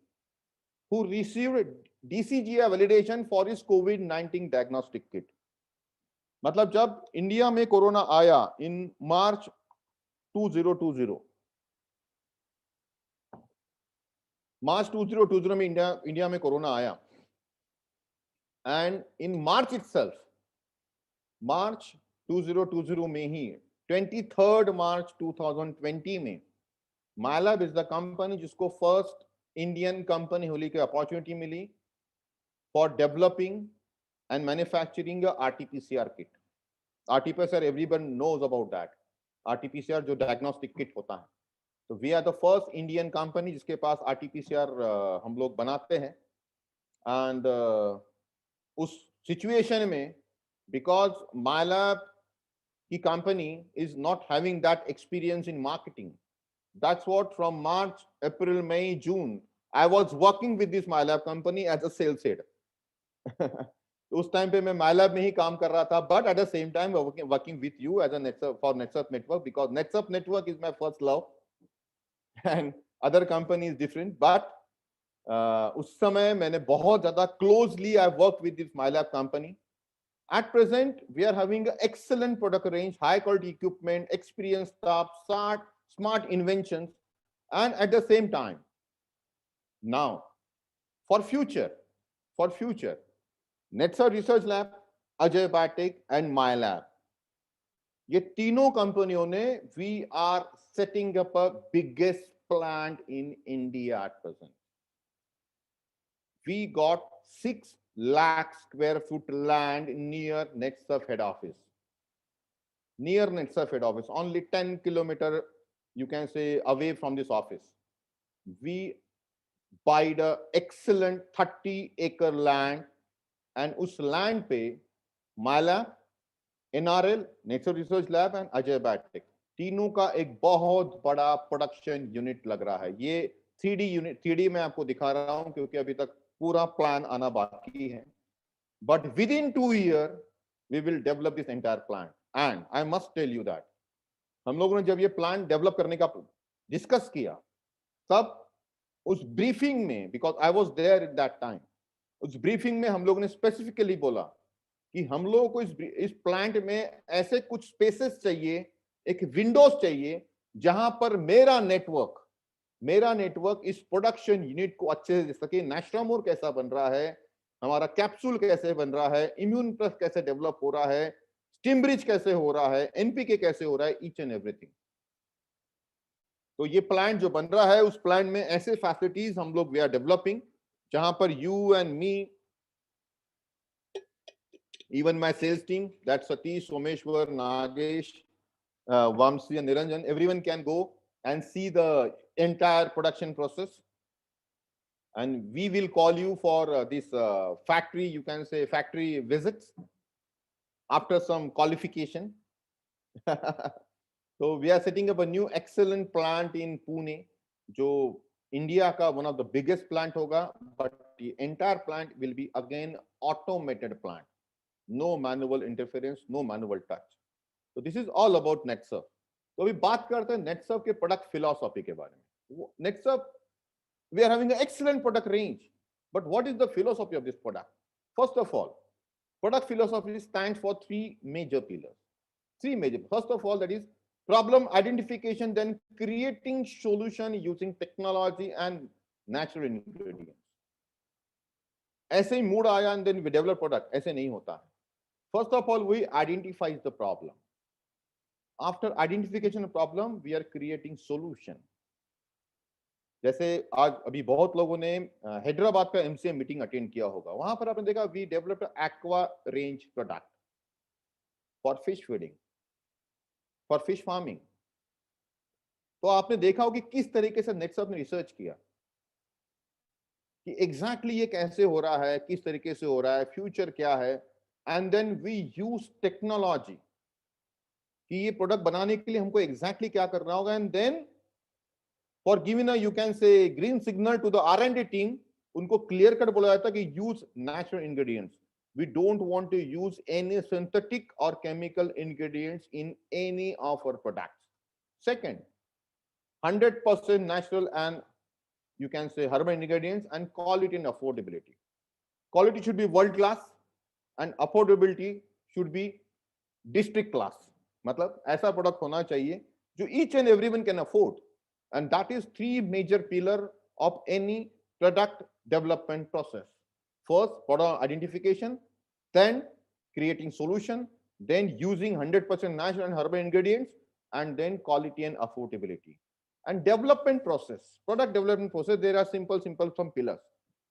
who received DCGI validation for its COVID-19 diagnostic kit. मतलब जब इंडिया में कोरोना आया इन मार्च 2020 में India में corona आया, and in March itself, मार्च 2020 में ही 23 मार्च 2020 में MyLab is the company जिसको फर्स्ट इंडियन कंपनी होने की अपॉर्चुनिटी मिली for developing and manufacturing a RT-PCR kit. RT-PCR, everyone knows about that. RT-PCR जो diagnostic kit होता है. So we are the first Indian company जिसके पास RT-PCR हम लोग बनाते हैं. And उस situation में, because MyLab की company is not having that experience in marketing, that's what from March, April, May, June, I was working with this MyLab company as a sales head. उस time पे मैं MyLab में ही काम कर रहा था, but at the same time working with you as a NetSurf network, because NetSurf network is my first love and other company is different, but उस समय मैंने बहुत ज्यादा closely I worked with this MyLab company. At present, we are having an excellent product range, high quality equipment, experienced staff, smart inventions, and at the same time, now for future, NetSurf Research Lab, Ajay Batik, and MyLab, ये तीनों कंपनियों ने, we are setting up a biggest plant in India at present. We got 6 lakh square foot land near NetSurf head office. Near NetSurf head office, only 10 kilometers, you can say, away from this office. We buy the excellent 30-acre land, and उस land पे MyLab, NRL, NetSurf Research Lab and Ajay Batik, तीनों का एक बहुत बड़ा production unit लग रहा है. ये 3D यूनिट, 3D मैं आपको दिखा रहा हूं क्योंकि अभी तक पूरा प्लान आना बाकी है. But within 2 years, we will develop this entire plan. And I must tell you that हम लोगों ने जब ये प्लान डेवलप करने का डिस्कस किया, तब उस ब्रीफिंग में, because I was there at that time, उस ब्रीफिंग में हम लोगों ने स्पेसिफिकली बोला कि हम लोगों को इस प्लांट में ऐसे कुछ स्पेसेस चाहिए, एक विंडोज चाहिए जहां पर मेरा नेटवर्क इस प्रोडक्शन यूनिट को अच्छे से दे सके. नेस्ट्रामोर कैसा बन रहा है, हमारा कैप्सूल कैसे बन रहा है, इम्यून प्लस कैसे डेवलप हो रहा है, स्टिम्ब्रिज कैसे हो रहा है, एनपीके कैसे हो रहा है, ईच एंड एवरीथिंग. तो ये प्लांट जो बन रहा है, उस प्लांट में ऐसे फैसिलिटीज हम लोग वी आर डेवलपिंग जहां पर you and me, even my sales team, that's Satish, Someshwar, Nagesh, Vamsi and Niranjan, everyone can go and see the entire production process. And we will call you for this factory, you can say factory visits after some qualification. So we are setting up a new excellent plant in Pune, जो India का one of the biggest plant होगा, but the entire plant will be again automated plant, no manual interference, no manual touch. So this is all about NetSurf. तो अभी बात करते हैं NetSurf के product philosophy के बारे में. NetSurf, we are having an excellent product range, but what is the philosophy of this product? First of all, product philosophy stands for 3 major pillars. 3 major. First of all, that is problem identification, then creating solution using technology and natural ingredients. ऐसे ही mood आया and then we develop product, ऐसे नहीं होता है. First of all, we identify the problem. After identification of problem, we are creating solution. जैसे आज अभी बहुत लोगों ने हैदराबाद का MCM मीटिंग अटेंड किया होगा, वहां पर आपने देखा we developed aqua range product for fish feeding, for fish farming. तो आपने देखा हो कि किस तरीके से NetSurf ने रिसर्च किया कि एग्जैक्टली ये कैसे हो रहा है, किस तरीके से हो रहा है, फ्यूचर क्या है, and then we use technology कि ये प्रोडक्ट बनाने के लिए हमको एग्जैक्टली क्या करना होगा, and then for giving you can say green signal to the R&D team, उनको क्लियर कट बोला जाता है कि use natural ingredients. We don't want to use any synthetic or chemical ingredients in any of our products. Second, 100% natural and you can say herbal ingredients, and quality and affordability. Quality should be world class and affordability should be district class. मतलब ऐसा product होना चाहिए जो each and everyone can afford, and that is three major pillar of any product development process. First, product identification, then creating solution, then using 100% natural and herbal ingredients, and then quality and affordability. And development process, product development process, there are simple some pillars.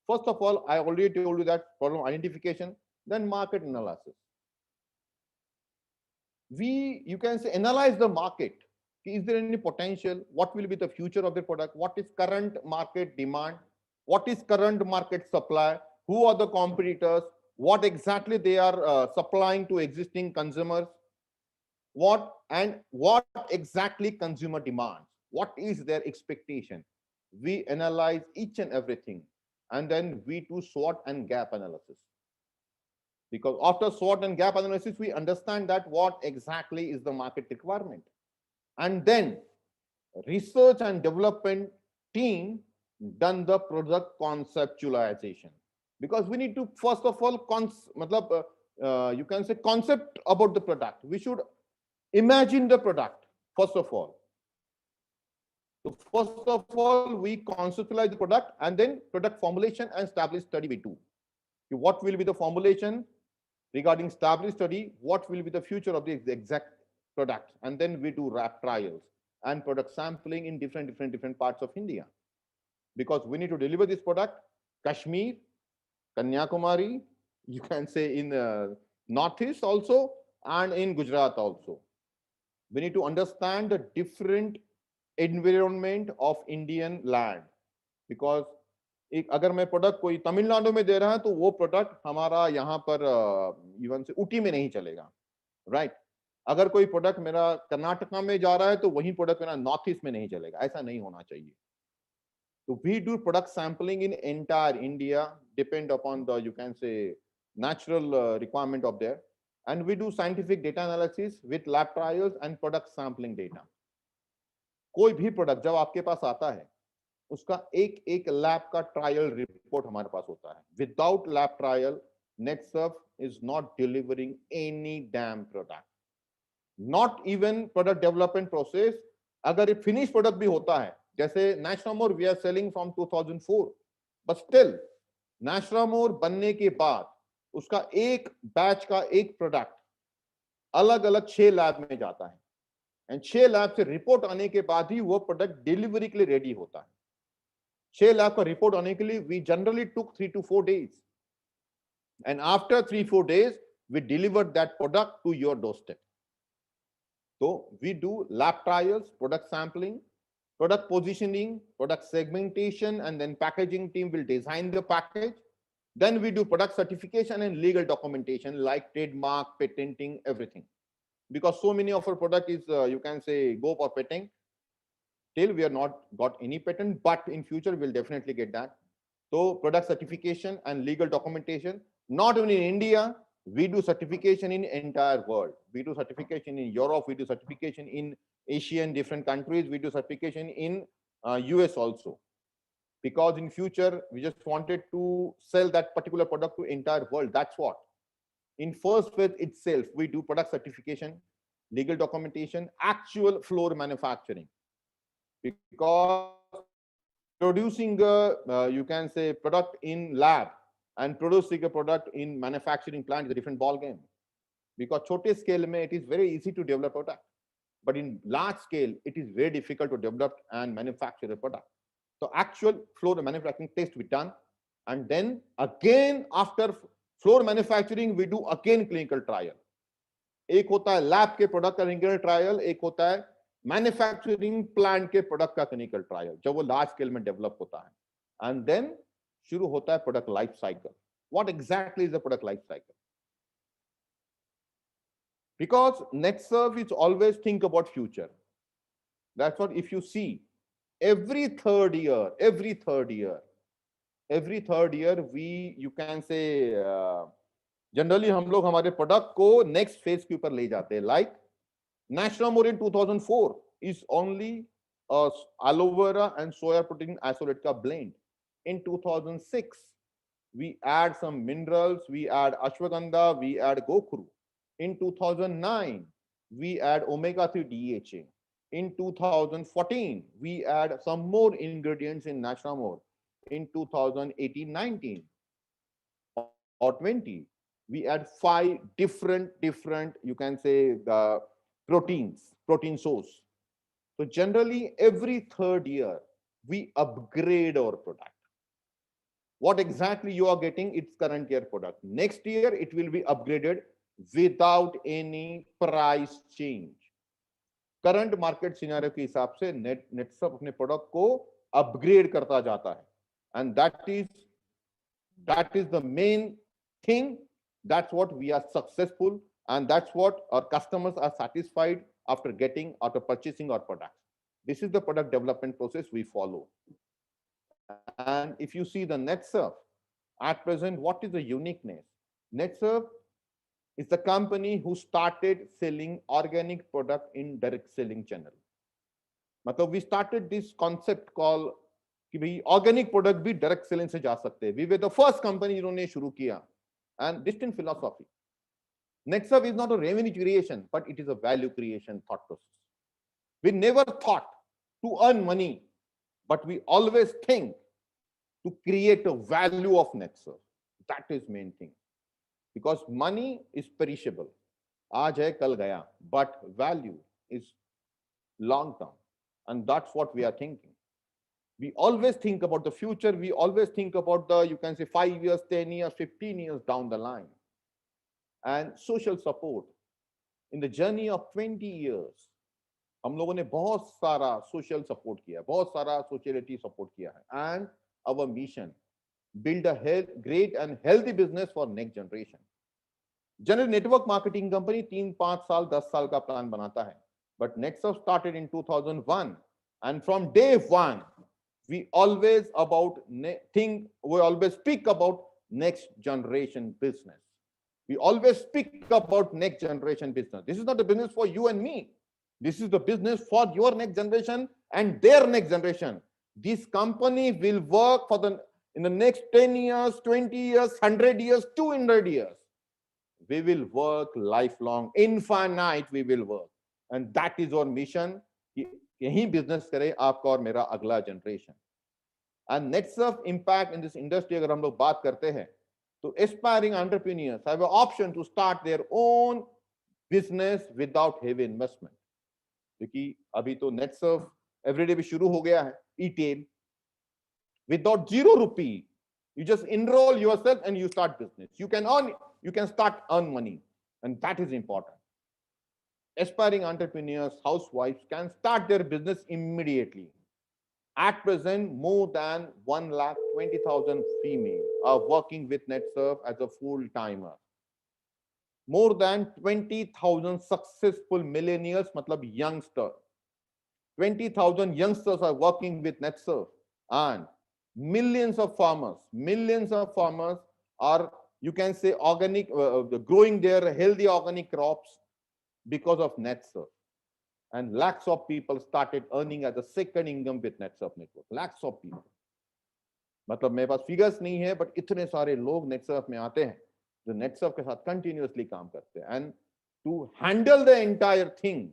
First of all, I already told you that problem identification, then market analysis. You can say analyze the market. Is there any potential? What will be the future of the product? What is current market demand? What is current market supply? Who are the competitors? What exactly they are supplying to existing consumers? What exactly consumer demands? What is their expectation? We analyze each and everything, and then we do SWOT and gap analysis. Because after SWOT and gap analysis, we understand that what exactly is the market requirement. And then research and development team done the product conceptualization. Because we need to first of all you can say concept about the product. We should imagine the product first of all. So first of all, we conceptualize the product, and then product formulation and establish study we do. What will be the formulation regarding established study? What will be the future of the exact product? And then we do lab trials and product sampling in different parts of India. Because we need to deliver this product, Kashmir, Kanyakumari, you can say in Northeast also, and in Gujarat also. We need to understand the different environment of Indian land. Because एक अगर मैं product कोई तमिलनाडु में दे रहा है तो वो product हमारा यहाँ पर इवन से ऊटी में नहीं चलेगा, राइट? अगर कोई प्रोडक्ट मेरा कर्नाटका में जा रहा है तो वही प्रोडक्ट मेरा नॉर्थ ईस्ट में नहीं चलेगा. ऐसा नहीं होना चाहिए. So we do product sampling in entire India, depend upon the, you can say, natural requirement of there. And we do scientific data analysis with lab trials and product sampling data. कोई भी product जब आपके पास आता है, उसका एक lab का trial report हमारे पास होता है. Without lab trial, NextServe is not delivering any damn product. Not even product development process. अगर ये finished product भी होता है, जैसे Nashramore we are selling from 2004, but still Nashramore बनने के बाद उसका एक बैच का एक प्रोडक्ट अलग अलग 6 लैब में जाता है, एंड 6 लैब से रिपोर्ट आने के बाद ही वो प्रोडक्ट डिलीवरी के लिए रेडी होता है. 6 लैब का रिपोर्ट आने के लिए we generally took 3 to 4 days, and after 3-4 days we delivered that product to your doorstep. So we do lab trials, product sampling, product positioning, product segmentation, and then packaging team will design the package. Then we do product certification and legal documentation like trademark, patenting, everything. Because so many of our product is, you can say, go for patent. Till we are not got any patent, but in future we'll definitely get that. So product certification and legal documentation, not only in India, we do certification in entire world. We do certification in Europe, we do certification in Asian different countries, we do certification in US also. Because in future, we just wanted to sell that particular product to entire world. That's what. In first phase itself, we do product certification, legal documentation, actual floor manufacturing. Because producing a, you can say, product in lab and producing a product in manufacturing plant is a different ball game. Because छोटे scale में it is very easy to develop product, but in large scale it is very difficult to develop and manufacture a product. So actual floor manufacturing test we done, and then again after floor manufacturing we do again clinical trial. एक होता है lab के product का clinical trial, एक होता है manufacturing plant के product का clinical trial, जब वो large scale में develop होता है. And then शुरू होता है product life cycle. What exactly is the product life cycle? Because NetServe is always think about future. That's what if you see every third year, we you can say generally हम लोग हमारे product को next phase के ऊपर ले जाते हैं. Like Nationamore in 2004 is only aloe vera and soya protein isolate ka blend. In 2006 we add some minerals, we add ashwagandha, we add gokru. In 2009 we add omega-3 DHA. In 2014 we add some more ingredients in Nationamore. In 2018-19 or 20 we add 5 different you can say the protein source. So generally every third year we upgrade our product. What exactly you are getting, it's current year product. Next year it will be upgraded without any price change. Current market scenario के हिसाब से NetServe अपने product को upgrade करता जाता है. And that is the main thing. That's what we are successful, and that's what our customers are satisfied after purchasing our products. This is the product development process we follow. And if you see the NetServe at present, what is the uniqueness? NetServe is the company who started selling organic product in direct selling channel. मतलब we started this concept called कि भाई organic product भी direct selling से जा सकते हैं. We were the first company जिन्होंने शुरू किया. And distinct philosophy. NetServe is not a revenue creation, but it is a value creation thought process. We never thought to earn money, but we always think to create a value of NetServe. That is main thing. Because money is perishable. Aaj hai, kal gaya. But value is long term. And that's what we are thinking. We always think about the future. We always think about the, you can say 5 years, 10 years, 15 years down the line. And social support. In the journey of 20 years, हम लोगों ने बहुत सारा social support किया, बहुत सारा sociality support किया है. And our mission, build a great and healthy business for next generation. General network marketing company 3-5 साल 10 साल का plan बनाता है. But NetServe started in 2001. And from day one, we always speak about next generation business. We always speak about next generation business. This is not a business for you and me. This is the business for your next generation and their next generation. This company will work in the next 10 years, 20 years, 100 years, 200 years. We will work lifelong, infinite we will work. And that is our mission. यही business करे आपका और मेरा अगला generation. And NetServe impact in this industry अगर हम लोग बात करते हैं तो aspiring entrepreneurs have an option to start their own business without heavy investment. क्योंकि अभी तो NetServe everyday भी शुरू हो गया है, e-tail. Without ₹0, you just enroll yourself and you start business. You can start earn money, and that is important. Aspiring entrepreneurs, housewives can start their business immediately. At present, more than 120,000 females are working with NetServe as a full-timer. More than 20,000 successful millennials, matlab youngster. 20,000 youngsters are working with NetServe, and millions of farmers are, you can say, organic, growing their healthy organic crops because of NetServe. And lakhs of people started earning as a second income with NetServe network. Lakhs of people. मतलब मेरे पास figures नहीं है, but इतने सारे लोग NetServe में आते हैं जो NetServe के साथ continuously काम करते हैं. And to handle the entire thing,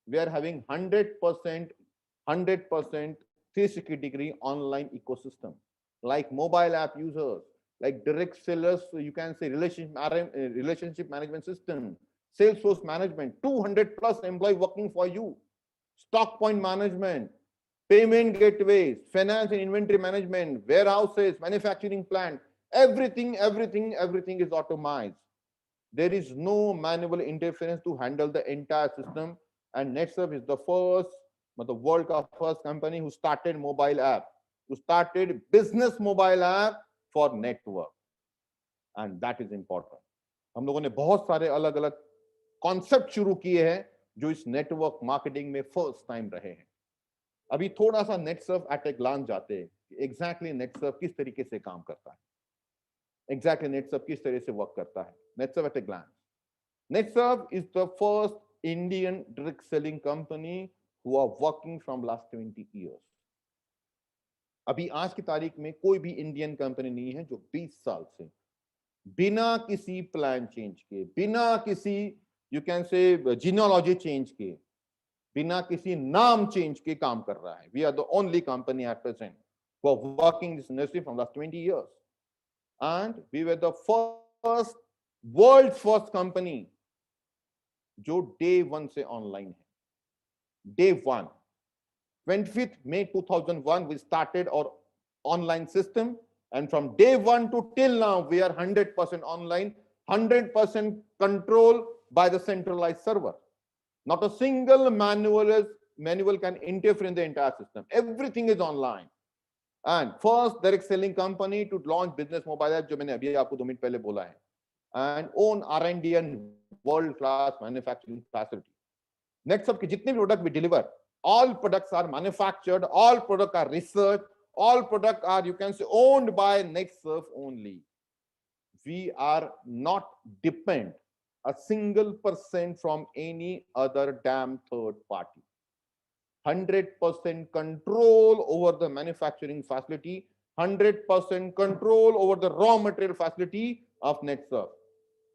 we are having 100% 360-degree online ecosystem, like mobile app users, like direct sellers, you can say relationship management system, Salesforce management, 200 plus employees working for you, stock point management, payment gateways, finance and inventory management, warehouses, manufacturing plant, everything is automated. There is no manual interference to handle the entire system. And NetServe is the world first company who started mobile app, who started business mobile app for network, and that is important. हम लोगों ने बहुत सारे अलग अलग concept शुरू किए हैं जो इस नेटवर्क मार्केटिंग में फर्स्ट टाइम रहे हैं। अभी थोड़ा सा नेटसर्फ एट ए ग्लांस जाते हैं, एग्जैक्टली नेटसर्फ किस तरीके से काम करता है, एग्जैक्टली नेटसर्फ किस तरह से वर्क करता है। NetSurf at a glance, NetSurf is the first Indian direct selling company who are working from last 20 years। अभी आज की तारीख में कोई भी इंडियन कंपनी नहीं है जो 20 साल से बिना किसी प्लान चेंज के, बिना किसी यू कैन से जीनोलॉजी चेंज के, बिना किसी नाम चेंज के काम कर रहा है। We are the only company at present who are working this industry from last 20 years, and we were the first, world first company जो डे 1 से ऑनलाइन है। Day 1, 25th May 2001 we started our online system, and from day 1 to till now we are 100% online, 100% control by the centralized server. Not a single manual can interfere in the entire system. Everything is online, and first direct selling company to launch business mobile app, जो मैंने अभी आपको 2 minute पहले बोला है, and own R&D and world class manufacturing facility. Netsurf के जितने भी प्रोडक्ट भी deliver, all products are manufactured, all products are researched, all products are, you can say, owned by NetSurf only. We are not depend a single % from any other damn third party. 100% control over the manufacturing facility, 100% control over the raw material facility of NetSurf.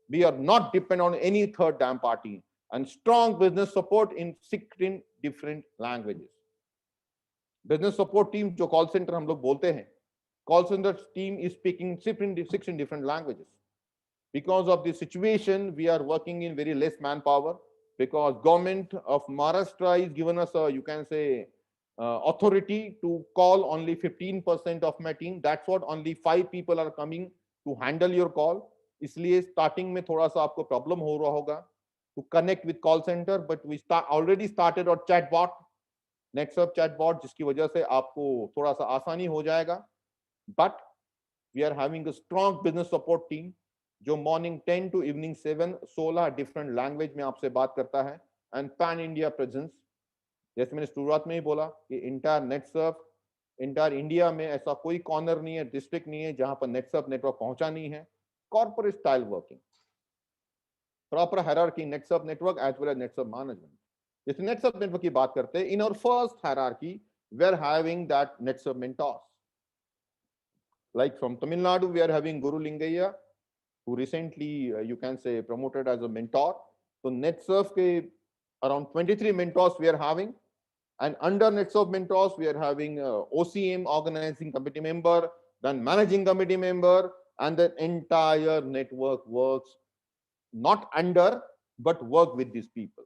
We are not dependent on any third damn party, and strong business support in 16 different languages. Business support team जो call center हम लोग बोलते हैं, call center team is speaking 16 different languages. Because of the situation, we are working in very less manpower, because government of Maharashtra is given us a, you can say, authority to call only 15% of my team. That's what, only 5 people are coming to handle your call. इसलिए starting में थोड़ा सा आपको problem हो रहा होगा to connect with call center, but we already started our chatbot, NetSurf chatbot, जिसकी वजह से आपको थोड़ा सा आसानी हो जाएगा. But we are having a strong business support team जो morning 10 to evening 7 16 different language में आपसे बात करता है, and pan India presence. जैसे मैंने शुरुआत में ही बोला कि entire NetSurf, entire India में ऐसा कोई corner नहीं है, district नहीं है जहां पर NetSurf network पहुंचा नहीं है. Corporate style working, proper hierarchy, NetSurf network as well as NetSurf management. जैसे NetSurf network की बात करते हैं, in our first hierarchy we are having that NetSurf mentors. Like from Tamil Nadu we are having Guru Lingayya, who recently you can say promoted as a mentor. So NetSurf ke around 23 mentors we are having, and under NetSurf mentors we are having OCM, organizing committee member, then managing committee member, and the entire network works not under but work with these people.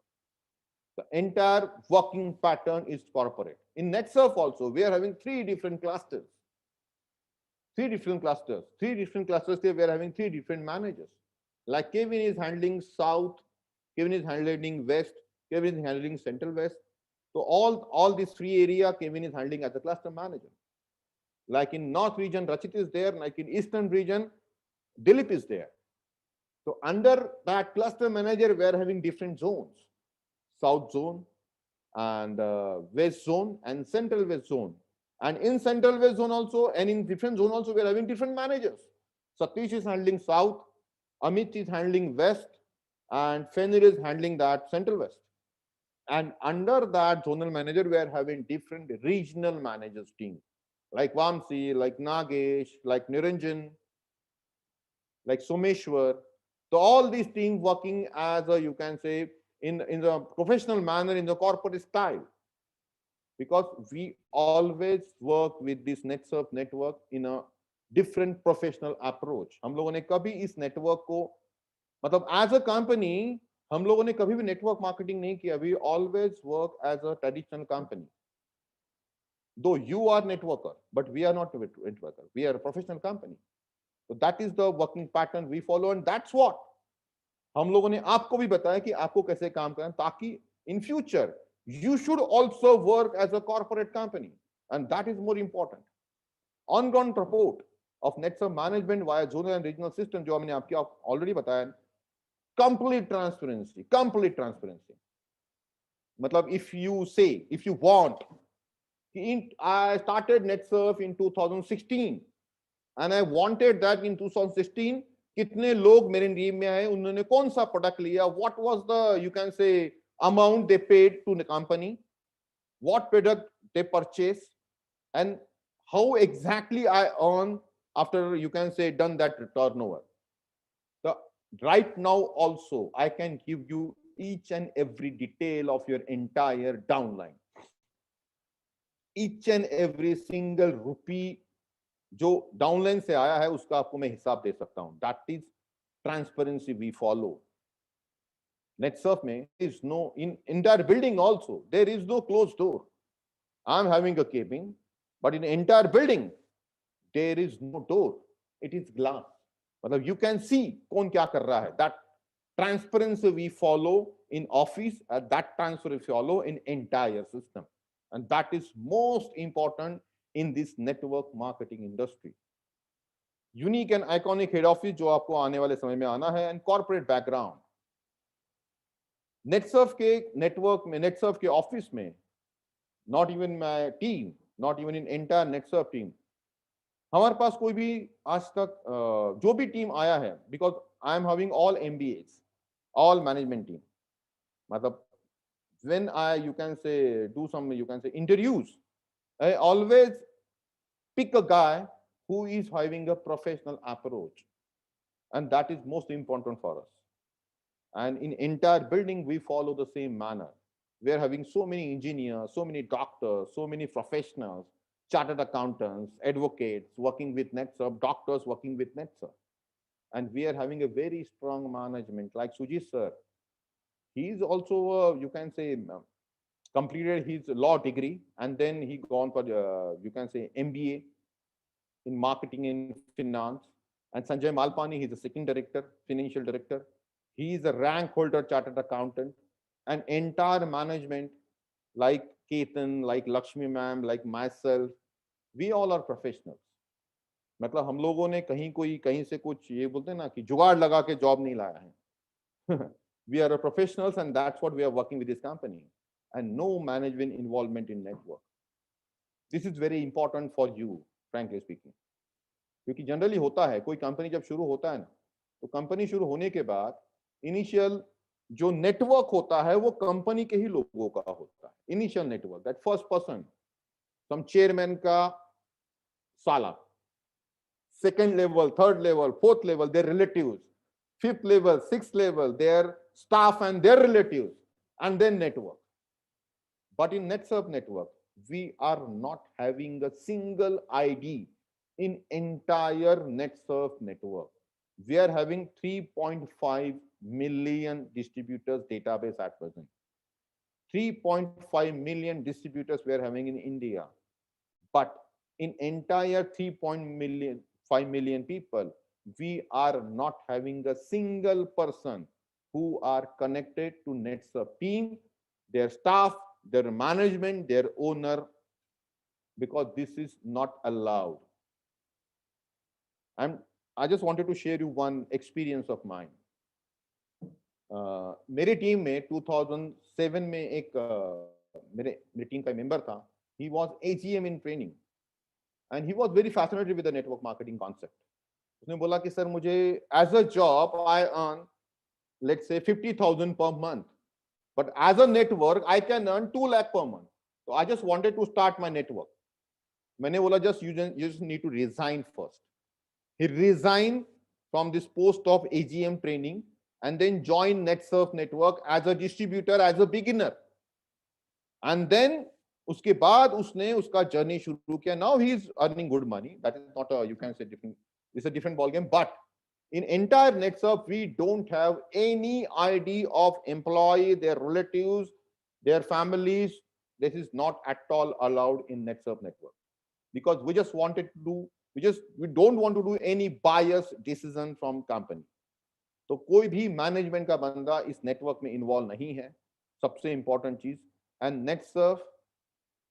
The entire working pattern is corporate. In NetSurf also we are having 3 different clusters. 3 different clusters there we are having 3 different managers. Like Kevin is handling South, Kevin is handling West, Kevin is handling Central West. So all these 3 area Kevin is handling as a cluster manager. Like in North region Rachit is there, like in Eastern region Dilip is there. So under that cluster manager we are having different zones, South zone and West zone and Central West zone. And in Central West zone also, and in different zone also, we are having different managers. Satish is handling South, Amit is handling West, and Fenir is handling that Central West. And under that zonal manager, we are having different regional managers team, like Vamsi, like Nagesh, like Niranjan, like Someshwar. So all these teams working as a, you can say, in the professional manner, in the corporate style. Because we always work with this NetSurf network in a different professional approach. हम लोगों ने कभी इस network को, मतलब as a company, हम लोगों ने कभी भी network marketing नहीं किया. We always work as a traditional company. Though you are networker, but we are not a networker. We are a professional company. So that is the working pattern we follow, and that's what हम लोगों ने आपको भी बताया कि आपको कैसे काम करना, ताकि in future you should also work as a corporate company, and that is more important. On-ground support, of NetServe management via zonal and regional system, जो हमने आपको already बताया, complete transparency. मतलब if you want, I started NetServe in 2016 and I wanted that in 2016 कितने लोग मेरे team में आए, उन्होंने कौन सा प्रोडक्ट लिया, what was the, you can say, amount they paid to the company, what product they purchased, and how exactly I earn after, you can say, done that turnover. So right now also I can give you each and every detail of your entire downline, each and every single rupee जो downline से आया है उसका आपको मैं हिसाब दे सकता हूं. That is transparency we follow. NetServe में is no, in entire building also there is no closed door. I am having a cabin, but in entire building there is no door. It is glass. मतलब you can see कौन क्या कर रहा है. That transparency we follow in office, that transparency we follow in entire system, and that is most important in this network marketing industry. Unique and iconic head office जो आपको आने वाले समय में आना है, and corporate background. NetServe के network में, NetServe के office में, not even my team, not even in entire NetServe team, हमारे पास कोई भी आज तक जो भी टीम आया है, because I am having all MBAs, all management team. मतलब when I, you can say, do some, you can say, interviews, I always pick a guy who is having a professional approach, and that is most important for us. And in entire building we follow the same manner. We are having so many engineers, so many doctors, so many professionals, chartered accountants, advocates working with NetServe, doctors working with NetServe, and we are having a very strong management like Sujit sir. He is also you can say completed his law degree, and then he gone for you can say MBA in marketing and finance. And Sanjay Malpani, he's the second director, financial director. He is a rank holder chartered accountant. And entire management like Ketan, like Lakshmi ma'am, like myself, we all are professionals. मतलब हम लोगों ने कहीं से कुछ ये बोलते हैं ना कि जुगाड़ लगा के जॉब नहीं लाया है. We are professionals, and that's what we are working with this company, and no management involvement in network. This is very important for you, frankly speaking. क्योंकि जनरली होता है, कोई कंपनी जब शुरू होता है ना, तो कंपनी शुरू होने के बाद इनिशियल जो नेटवर्क होता है वो कंपनी के ही लोगों का होता है. Initial network, that first person, some chairman का साला, second level, third level, fourth level, their relatives, fifth level, sixth level, their staff and their relatives, and then network. But in NetServe network, we are not having a single ID in entire NetServe network. We are having 3.5 million distributors database at present. 3.5 million distributors we are having in India. But in entire 3.5 million people, we are not having a single person who are connected to NetServe team, their staff, their management, their owner, because this is not allowed. And I just wanted to share you one experience of mine. मेरे team में 2007 में एक मेरे team का member था. He was AGM in training, and he was very fascinated with the network marketing concept. उसने बोला कि सर मुझे as a job I earn let's say 50,000 per month, but as a network I can earn 2 lakh per month. So I just wanted to start my network. मैंने बोला just you just need to resign first. He resigned from this post of AGM training and then joined NetServe network as a distributor, as a beginner. And then उसके बाद उसने उसका journey शुरू किया. Now he is earning good money. That is not a, you can say, different, it's a different ball game. But in entire NetServe, we don't have any ID of employee, their relatives, their families. This is not at all allowed in NetServe network, because we just wanted to do, we don't want to do any biased decision from company. तो कोई भी management का बंदा इस network में involve नहीं है. सबसे इंपॉर्टेंट चीज. एंड नेटसर्व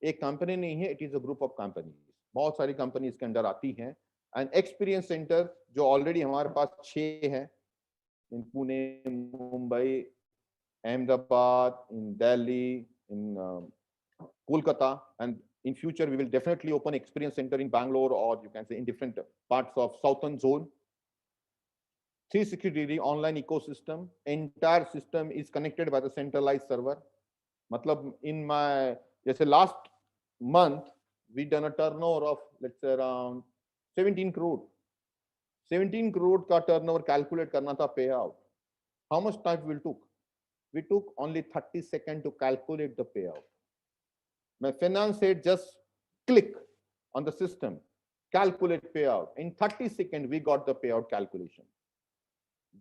एक कंपनी नहीं है, it is a group of companies. बहुत सारी कंपनी इसके अंदर आती हैं, एंड एक्सपीरियंस सेंटर जो ऑलरेडी हमारे पास 6 हैं इन पुणे, मुंबई, अहमदाबाद, इन दिल्ली, इन Kolkata, and in future we will definitely open experience center in Bangalore, or you can say in different parts of southern zone. 360-degree online ecosystem. Entire system is connected by the centralized server. मतलब in my जैसे last month we done a turnover of let's say around 17 crore. 17 crore का turnover calculate करना था payout. How much time we took? We took only 30 seconds to calculate the payout. My finance said just click on the system, calculate payout. In 30 seconds, we got the payout calculation.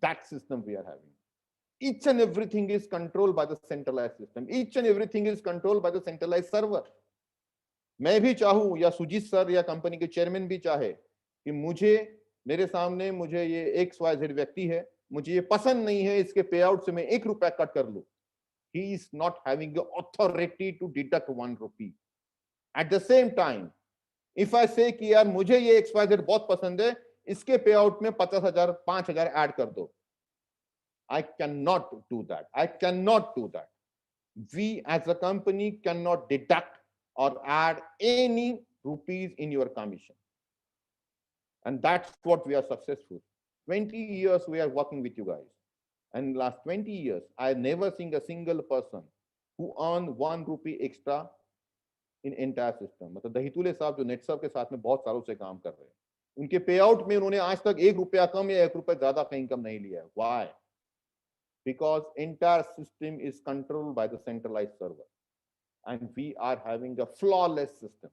That system we are having. Each and everything is controlled by the centralized system. Each and everything is controlled by the centralized server. मैं भी चाहूं या Sujit sir या company के chairman भी चाहे कि मुझे मेरे सामने मुझे ये XYZ व्यक्ति है, मुझे ये पसंद नहीं है, इसके पे आउट से मैं 1 रुपया कट कर लूं. He is not having the authority to deduct 1 rupee. At the same time, if I say कि यार मुझे ये XYZ बहुत पसंद है, इसके पे आउट में 50,000, 5,000 ऐड कर दो. I cannot do that. I cannot do that. We as a company cannot deduct or add any rupees in your commission. And that's what we are successful. 20 years we are working with you guys. And last 20 years, I never seen a single person who earned 1 rupee extra in entire system. मतलब दहीतुले साहब जो नेटसर्व के साथ में बहुत सालों से काम कर रहे हैं, उनके पे आउट में उन्होंने आज तक 1 रुपया कम या 1 रुपया ज्यादा का इनकम नहीं लिया है. Why? Because entire system is controlled by the centralized server, and we are having a flawless system.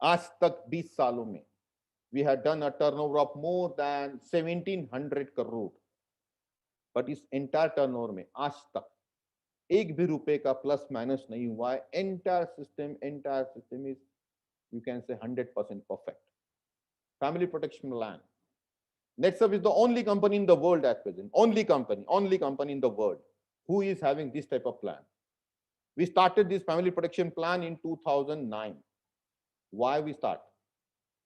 आज तक 20 सालों में we had done a turnover of more than 1,700 crore. But इस entire turnover में आज तक एक भी रुपए का प्लस माइनस नहीं हुआ है. Entire system is, you can say, 100% perfect. Family protection plan. NetServe is the only company in the world at present, only company in the world who is having this type of plan. We started this family protection plan in 2009. Why we start?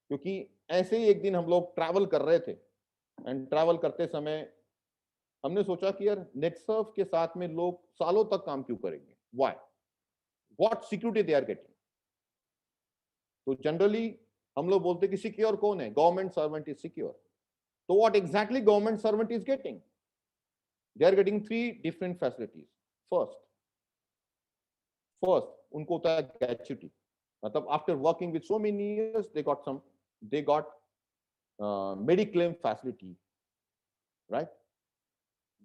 क्योंकि ऐसे ही एक दिन हम लोग travel कर रहे थे, and travel करते समय हमने सोचा कि यार नेटसर्व के साथ में लोग सालों तक काम क्यों करेंगे. Why? What security they are getting. तो जनरली हम लोग बोलते कि सिक्योर कौन है? Government servant is secure. तो what exactly government servant is getting? They are getting 3 different facilities. First उनको होता है ग्रेच्युटी. मतलब after working with so many years they got Mediclaim facility, right?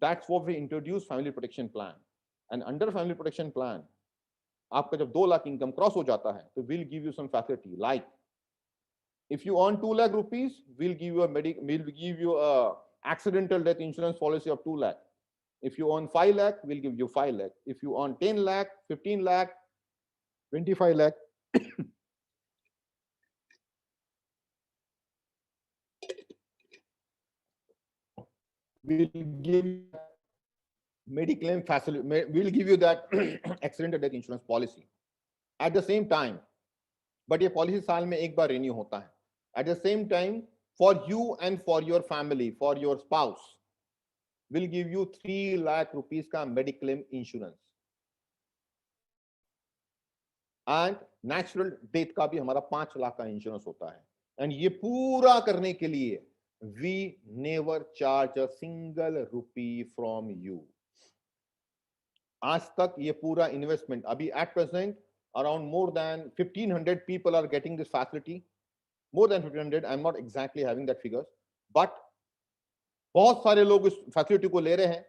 That's what we introduced family protection plan. And under family protection plan, आपका जब 2 lakh income cross हो जाता है, तो we'll give you some facility. Like, if you earn 2 lakh rupees, we'll give you a accidental death insurance policy of 2 lakh. If you earn 5 lakh, we'll give you 5 lakh. If you earn 10 lakh, 15 lakh, 25 lakh, we'll give you Mediclaim facility. We'll give you that accidental death insurance policy. At the same time, but ये policy साल में एक बार renew होता है. At the same time, for you and for your family, for your spouse, we'll give you 3 lakh rupees का Mediclaim insurance. And natural death का भी हमारा 5 लाख का इंश्योरेंस होता है. And ये पूरा करने के लिए we never charge a single rupee from you. आज तक ये पूरा इन्वेस्टमेंट, अभी at present around more than 1,500 people are getting this facility. More than 1,500. I'm not exactly having that figures, but बहुत सारे लोग इस फैसिलिटी को ले रहे हैं.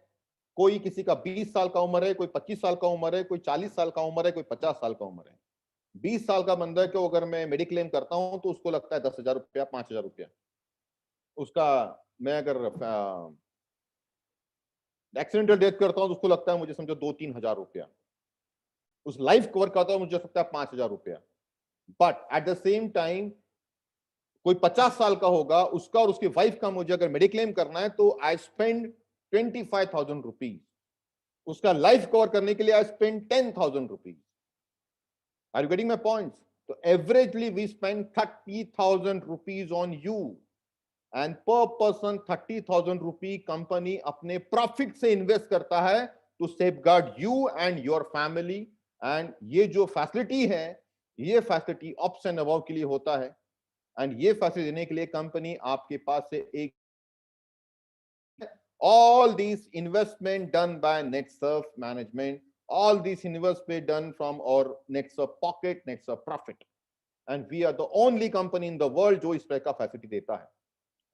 कोई किसी का 20 साल का उम्र है, कोई 25 साल का उम्र है, कोई 40 साल का उम्र है, कोई 50 साल का उम्र है. 20 साल का बंदा है कि अगर मैं मेडिक्लेम करता हूं तो उसको लगता है 10,000 रुपया, 5,000 रुपया. उसका मैं अगर एक्सीडेंटल डेथ करता हूं तो उसको लगता है मुझे समझो 2-3 हजार रुपया. उस लाइफ कवर करता हूं मुझे लगता है 5,000 रुपया. But at the same time कोई 50 साल का होगा, उसका और उसकी वाइफ का मुझे अगर मेडिक्लेम करना है तो आई स्पेंड 25,000 रुपीज. उसका लाइफ कवर करने के लिए I spend 10,000 rupees. Are you getting my points? तो averagely we spend 30,000 rupees on you, and per person 30,000 rupee company अपने प्रॉफिट से इन्वेस्ट करता है to safeguard you and your family. And ये जो फैसिलिटी है, ये फैसिलिटी ऑप्स एंड अबव के लिए होता है, एंड ये फैसिलिटी देने के लिए कंपनी आपके पास से एक all these investment done by NetSurf management, all these investment done from our NetSurf pocket, NetSurf profit, and we are the only company in the world जो इस तरह का फैसिलिटी देता है।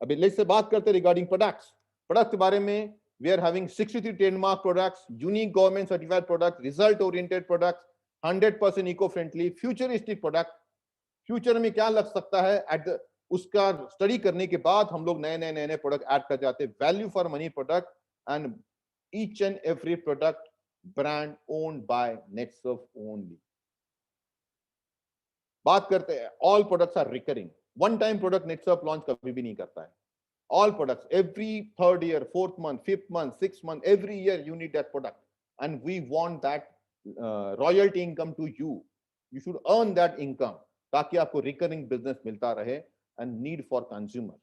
अभी लेट्स से बात करते हैं रिगार्डिंग प्रोडक्ट्स। प्रोडक्ट के बारे में, we are having 63 trademark products, unique government certified products, result oriented products, 100% eco friendly, futuristic product। Future में क्या लग सकता है एट द, उसका स्टडी करने के बाद हम लोग नए नए नए नए प्रोडक्ट ऐड कर जाते हैं, value for money product, and each and every product brand owned by Netsurf only. बात करते हैं, all products are recurring, one time product Netsurf launch कभी भी नहीं करता है। All products every third year, fourth month, fifth month, six month, every year you need that product, and we want that royalty income to you. You should earn that income ताकि आपको recurring business मिलता रहे and need for consumer.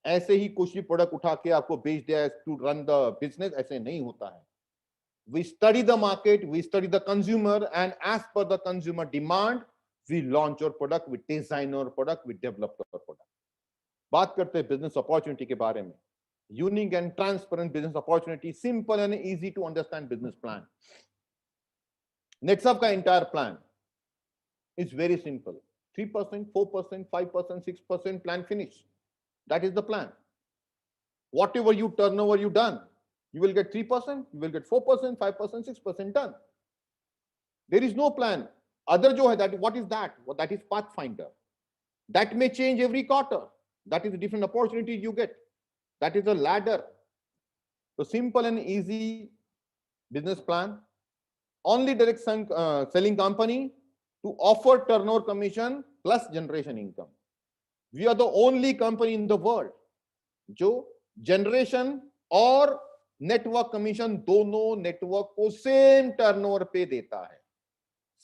ऐसे ही कुछ भी product उठा के आपको बेच दिया टू रन द बिजनेस, ऐसे नहीं होता है। We study the market, we study the consumer, and as per the consumer demand we launch your product, we design your product, we develop your product. बात करते हैं बिजनेस अपॉर्चुनिटी के बारे में। Unique and transparent business opportunity, simple and easy to understand business plan. Netsurf का entire plan is very simple. 3%, 4%, 5%, 6% plan finish. That is the plan. Whatever you turnover you done, you will get 3%, you will get 4%, 5%, 6% done. There is no plan. Other jo hai, that what is that? Well, that is Pathfinder. That may change every quarter. That is a different opportunity you get. That is a ladder. So simple and easy business plan. Only direct selling company to offer turnover commission plus generation income. We are the only company in the world जो generation और network commission दोनों network को same turnover पे देता है।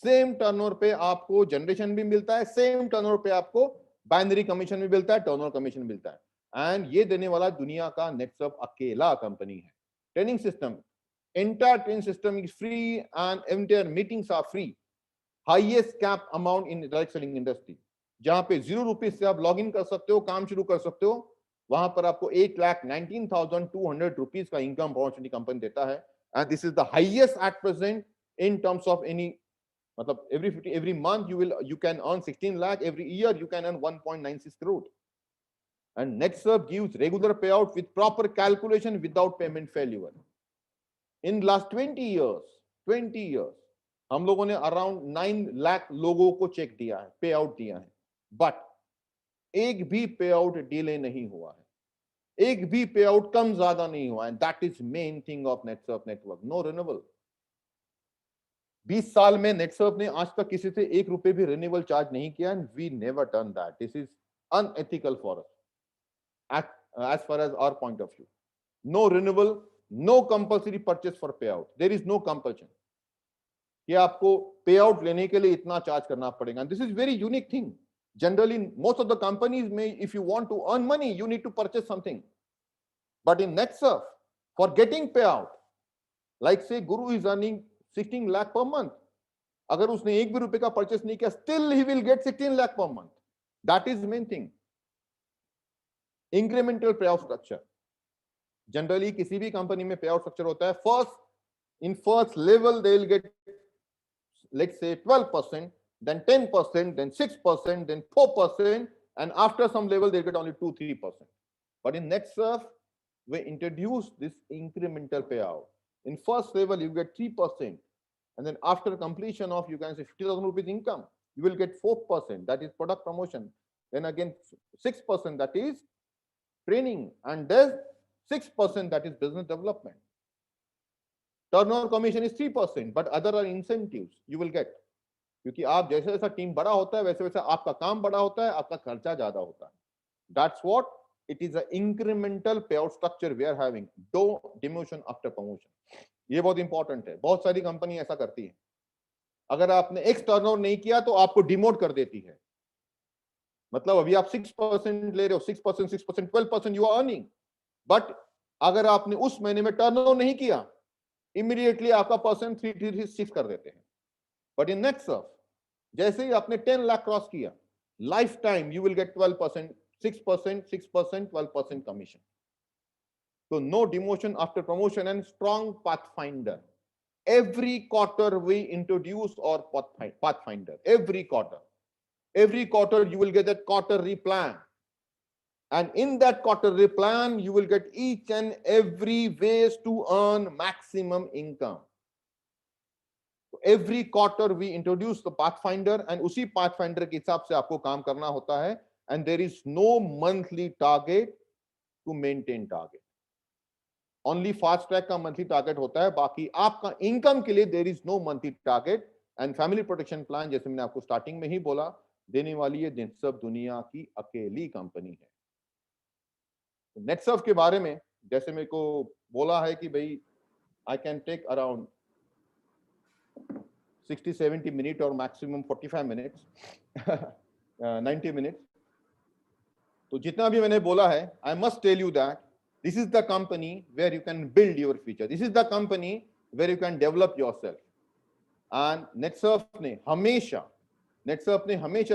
Same turnover पे आपको generation भी मिलता है, same turnover पे आपको binary commission भी मिलता है, turnover commission मिलता है, and ये देने वाला दुनिया का नेटसर्फ अकेला कंपनी है। Training system, entire training system is free and entire meetings are free. Highest cap amount in direct selling industry, जहां पे 0 रुपीज से आप लॉग इन कर सकते हो, काम शुरू कर सकते हो, वहां पर आपको 8,19,200 रुपीज का इनकम अपॉर्चुनिटी कंपनी देता है। And this is the highest at present in terms of any, मतलब every month you can earn 16 lakh, every year you can earn 1.96 crore. And NetSurf gives regular payout with proper calculation without payment failure. In last 20 years हम लोगों ने around 9 lakh लोगों को check दिया है, पे out दिया है, बट एक भी पे आउट डिले नहीं हुआ है, एक भी पे आउट कम ज्यादा नहीं हुआ है। That is main thing of Netsurf network. No renewable. 20 साल में नेटसर्फ ने आज तक किसी से 1 रुपए भी रिन्यूअबल चार्ज नहीं किया, and we never done that. This is unethical for us as far as our point of view. No renewal, no compulsory purchase for payout. There is no compulsion कि आपको पे आउट लेने के लिए इतना चार्ज करना पड़ेगा। This is very unique thing. Generally most of the companies में if you want to earn money you need to purchase something, but in Netsurf for getting pay out, like say guru is earning 16 lakh per month, अगर उसने 1 भी रुपए का purchase नहीं किया still he will get 16 lakh per month. That is main thing. Incremental pay out structure, generally किसी भी company में पे आउट स्ट्रक्चर होता है, first level they will get let's say 12%, then 10%, then 6%, then 4%, and after some level they get only 2-3%. But in NetSurf we introduce this incremental payout. In first level you get 3%, and then after completion of, you can say 50,000 rupees income, you will get 4%, that is product promotion, then again 6% that is training, and then 6% that is business development. Turnover commission is 3%, but other are incentives you will get, क्योंकि आप जैसे जैसा team बड़ा होता है वैसे वैसे आपका काम बड़ा होता है, आपका खर्चा ज्यादा होता है। That's what it is a incremental pay out structure we are having, no demotion after promotion. ये बहुत इंपॉर्टेंट है, बहुत सारी कंपनी ऐसा करती है। अगर आपने X टर्नओवर नहीं किया तो आपको डिमोट कर देती है। मतलब अभी आप 6% ले रहे हो, 6%, 6%, 12% यू आर अर्निंग, बट अगर आपने उस महीने में टर्नओवर नहीं किया, इमीडिएटली आपका परसेंट 336 कर देते हैं। बट इन नेटसर्फ जैसे ही आपने 10 लाख क्रॉस किया, life time you will gate 12%, 6%, 6%, 12% commission. So no demotion after promotion and strong pathfinder. Every quarter we introduce our pathfinder. Every quarter you will get that quarterly plan, and in that quarterly plan you will get each and every ways to earn maximum income. So every quarter we introduce the pathfinder, and उसी pathfinder के हिसाब से आपको काम करना होता है, and there is no monthly target to maintain target. Only fast track का मंथली टारगेट होता है, बाकी आपका इनकम के लिए there is no monthly target. And family protection plan, जैसे मैंने आपको स्टार्टिंग में ही बोला, देने वाली ये नेटसर्फ दुनिया की अकेली कंपनी है। नेटसर्फ के बारे में जैसे मेरे को बोला है कि भाई I can take around 60-70 minute और मैक्सिमम 45 मिनट्स 90 मिनट्स। तो जितना भी मैंने बोला है, I must tell you that this is the company where you can build your future. This is the company where you can develop yourself. And Netsurf ने हमेशा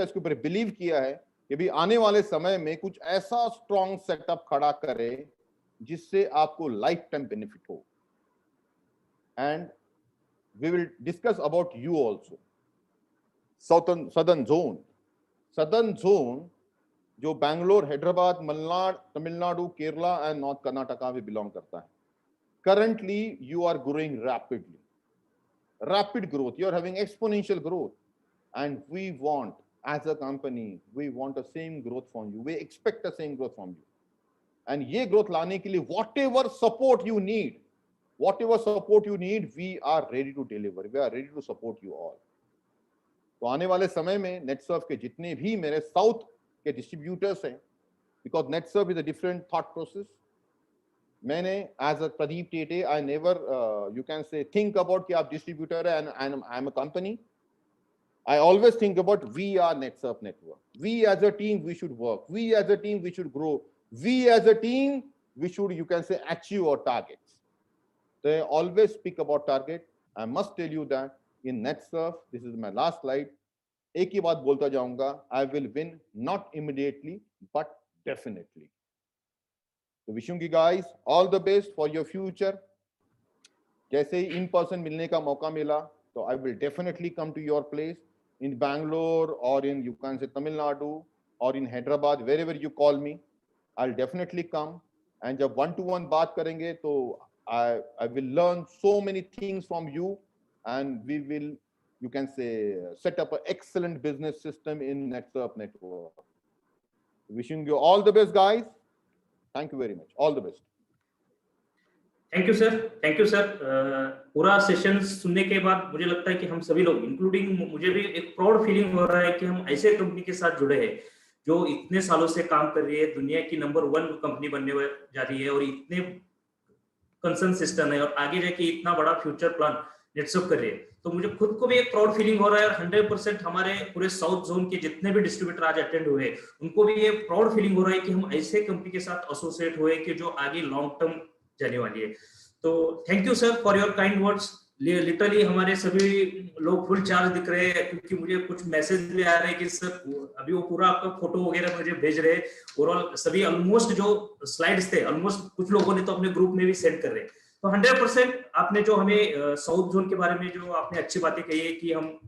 इसके ऊपर बिलीव किया है कि भी आने वाले समय में कुछ ऐसा स्ट्रॉन्ग सेटअप खड़ा करे जिससे आपको लाइफ टाइम बेनिफिट हो। And we will discuss about you also. Southern zone जो बैंगलोर, हैदराबाद, मलनाड, तमिलनाडु, केरला एंड नॉर्थ कर्नाटका में बिलोंग करता है। Currently you are growing rapid growth, you are having exponential growth, and we want as a company, we want a same growth from you, we expect a same growth from you. And ये growth लाने के लिए whatever support you need, we are ready to deliver, we are ready to support you all. तो आने वाले समय में नेटसर्फ के जितने भी मेरे साउथ के डिस्ट्रीब्यूटर्स हैं, because Netsurf is a different thought process. मैंने as a Pradeep Tete, I never you can say think about कि आप डिस्ट्रीब्यूटर है and I am a company. I always think about we are NetSurf network. We as a team we should work. We as a team we should grow. We as a team we should, you can say, achieve our targets. They always speak about target. I must tell you that in NetSurf, this is my last slide. एक ही बात बोलता जाऊंगा, I will win not immediately but definitely. So wishing you guys all the best for your future. जैसे ही in person मिलने का मौका मिला, तो I will definitely come to your place in Bangalore or in, you can say, Tamil Nadu or in Hyderabad, wherever you call me, I'll definitely come. And जब one-to-one बात करेंगे, तो I will learn so many things from you, and we will, you can say, set up an excellent business system in NetSurf network. Wishing you all the best, guys. Thank you very much. All the best. Thank you sir. पूरा session सुनने के बाद मुझे लगता है कि हम सभी लोग, इंक्लूडिंग मुझे भी, एक प्राउड फीलिंग हो रहा है कि हम ऐसे कंपनी के साथ जुड़े हैं जो इतने सालों से काम कर रही है, दुनिया की नंबर 1 कंपनी बनने जा रही है, और इतने कंसर्न सिस्टम है, और आगे जाके इतना बड़ा फ्यूचर प्लान नेटसर्फ कर रही है। तो मुझे खुद को भी एक प्राउड फीलिंग हो रहा है, और 100% हमारे पूरे साउथ जोन के जितने भी डिस्ट्रीब्यूटर आज अटेंड हुए, उनको भी ये प्राउड फीलिंग हो रहा है कि हम ऐसे कंपनी के साथ एसोसिएट हुए कि जो आगे लॉन्ग टर्म जाने वाली है। तो thank you sir for your kind words. Literally हमारे सभी लोग फुल चार्ज दिख रहे हैं, क्योंकि मुझे कुछ मैसेज भी आ रहे हैं कि सर अभी वो पूरा आपका फोटो वगैरह मुझे भेज रहे हैं। ओवरऑल सभी ऑलमोस्ट जो स्लाइड्स थे, ऑलमोस्ट कुछ लोगों ने तो अपने ग्रुप में भी सेंड कर रहे हैं। तो 100% आपने जो हमें साउथ जोन के बारे में जो आपने अच्छी बातें कही है कि हम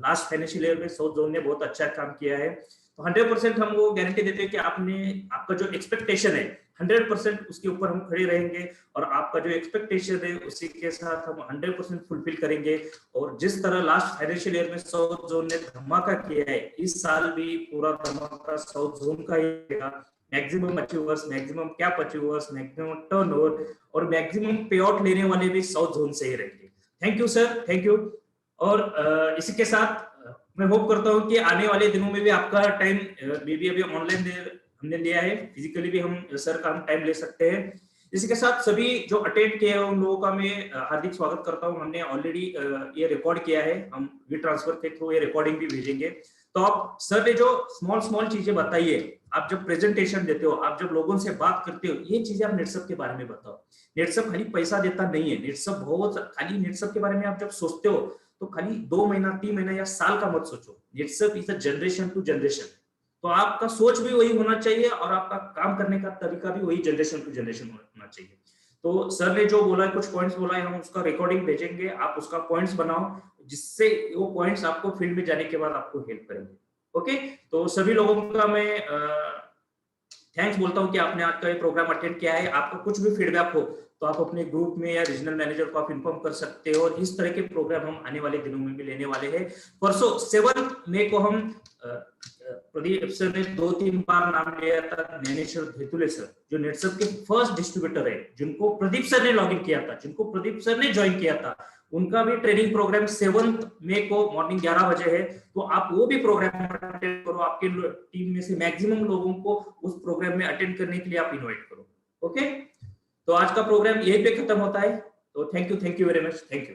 लास्ट फाइनेंशियल ईयर में साउथ जोन ने बहुत अच्छा काम किया है, तो 100% हम वो गारंटी देते हैं कि आपका जो एक्सपेक्टेशन है 100% उसके ऊपर हम खड़े रहेंगे, और आपका जो एक्सपेक्टेशन है उसी के साथ हम 100% फुलफिल करेंगे। और जिस तरह लास्ट फाइनेंशियल ईयर में साउथ जोन ने धमाका किया है, इस साल भी पूरा धमाका साउथ जोन का ही रहेगा। Maximum achievers, maximum cap achievers, maximum turnover और मैक्सिमम पे आउट लेने वाले भी साउथ जोन से ही रहेंगे। Thank you sir, thank you. और इसी के साथ मैं होप करता हूँ कि आने वाले दिनों में भी आपका टाइम, मे बी अभी ऑनलाइन हमने लिया है, फिजिकली भी हम सर का टाइम ले सकते हैं। इसी के साथ सभी जो अटेंड किए हैं उन लोगों का मैं हार्दिक स्वागत करता हूं। हमने ऑलरेडी ये रिकॉर्ड किया है, हम वी ट्रांसफर के थ्रू ये रिकॉर्डिंग भी भेजेंगे। तो आप सर ने जो स्मॉल स्मॉल चीजें बताई है, आप जब प्रेजेंटेशन देते हो, आप जब लोगों से बात करते हो, ये चीजें आप नेटसप के बारे में बताओ। नेटसप खाली पैसा देता नहीं है, नेटसप बहुत खाली नेटसप के बारे में आप जब सोचते हो तो खाली 2 महीना 3 महीना या साल का मत सोचो। Netsurf is a generation to generation. तो आपका सोच भी वही होना चाहिए और आपका काम करने का तरीका भी वही जनरेशन टू जनरेशन होना चाहिए। तो सर ने जो बोला है, कुछ पॉइंट्स बोला है, हम उसका रिकॉर्डिंग भेजेंगे, आप उसका पॉइंट्स बनाओ, जिससे वो पॉइंट्स आपको फील्ड में जाने के बाद आपको हेल्प करेंगे। ओके, तो सभी लोगों का मैं थैंक्स बोलता हूं कि आपने आज का ये प्रोग्राम अटेंड किया है। आपका कुछ भी फीडबैक हो तो आप अपने ग्रुप में या रीजनल मैनेजर को आप इन्फॉर्म कर सकते हो। और इस तरह के प्रोग्राम हम आने वाले दिनों में भी लेने वाले हैं। परसों 7 मई को हम प्रदीप सर ने 2-3 बार नाम लिया था, ज्ञानेश्वर धेतुले सर, जो नेटसप के फर्स्ट डिस्ट्रीब्यूटर है, जिनको प्रदीप सर ने लॉगिन किया था, जिनको प्रदीप सर ने ज्वाइन किया था, उनका भी ट्रेनिंग प्रोग्राम 7 मई को मॉर्निंग 11 बजे है। तो आप वो भी प्रोग्राम अटेंड करो, आपके टीम में से मैक्सिमम लोगों को उस प्रोग्राम में अटेंड करने के लिए आप इनवाइट करो। ओके, तो आज का प्रोग्राम यहीं पे खत्म होता है। तो thank you very much, thank you.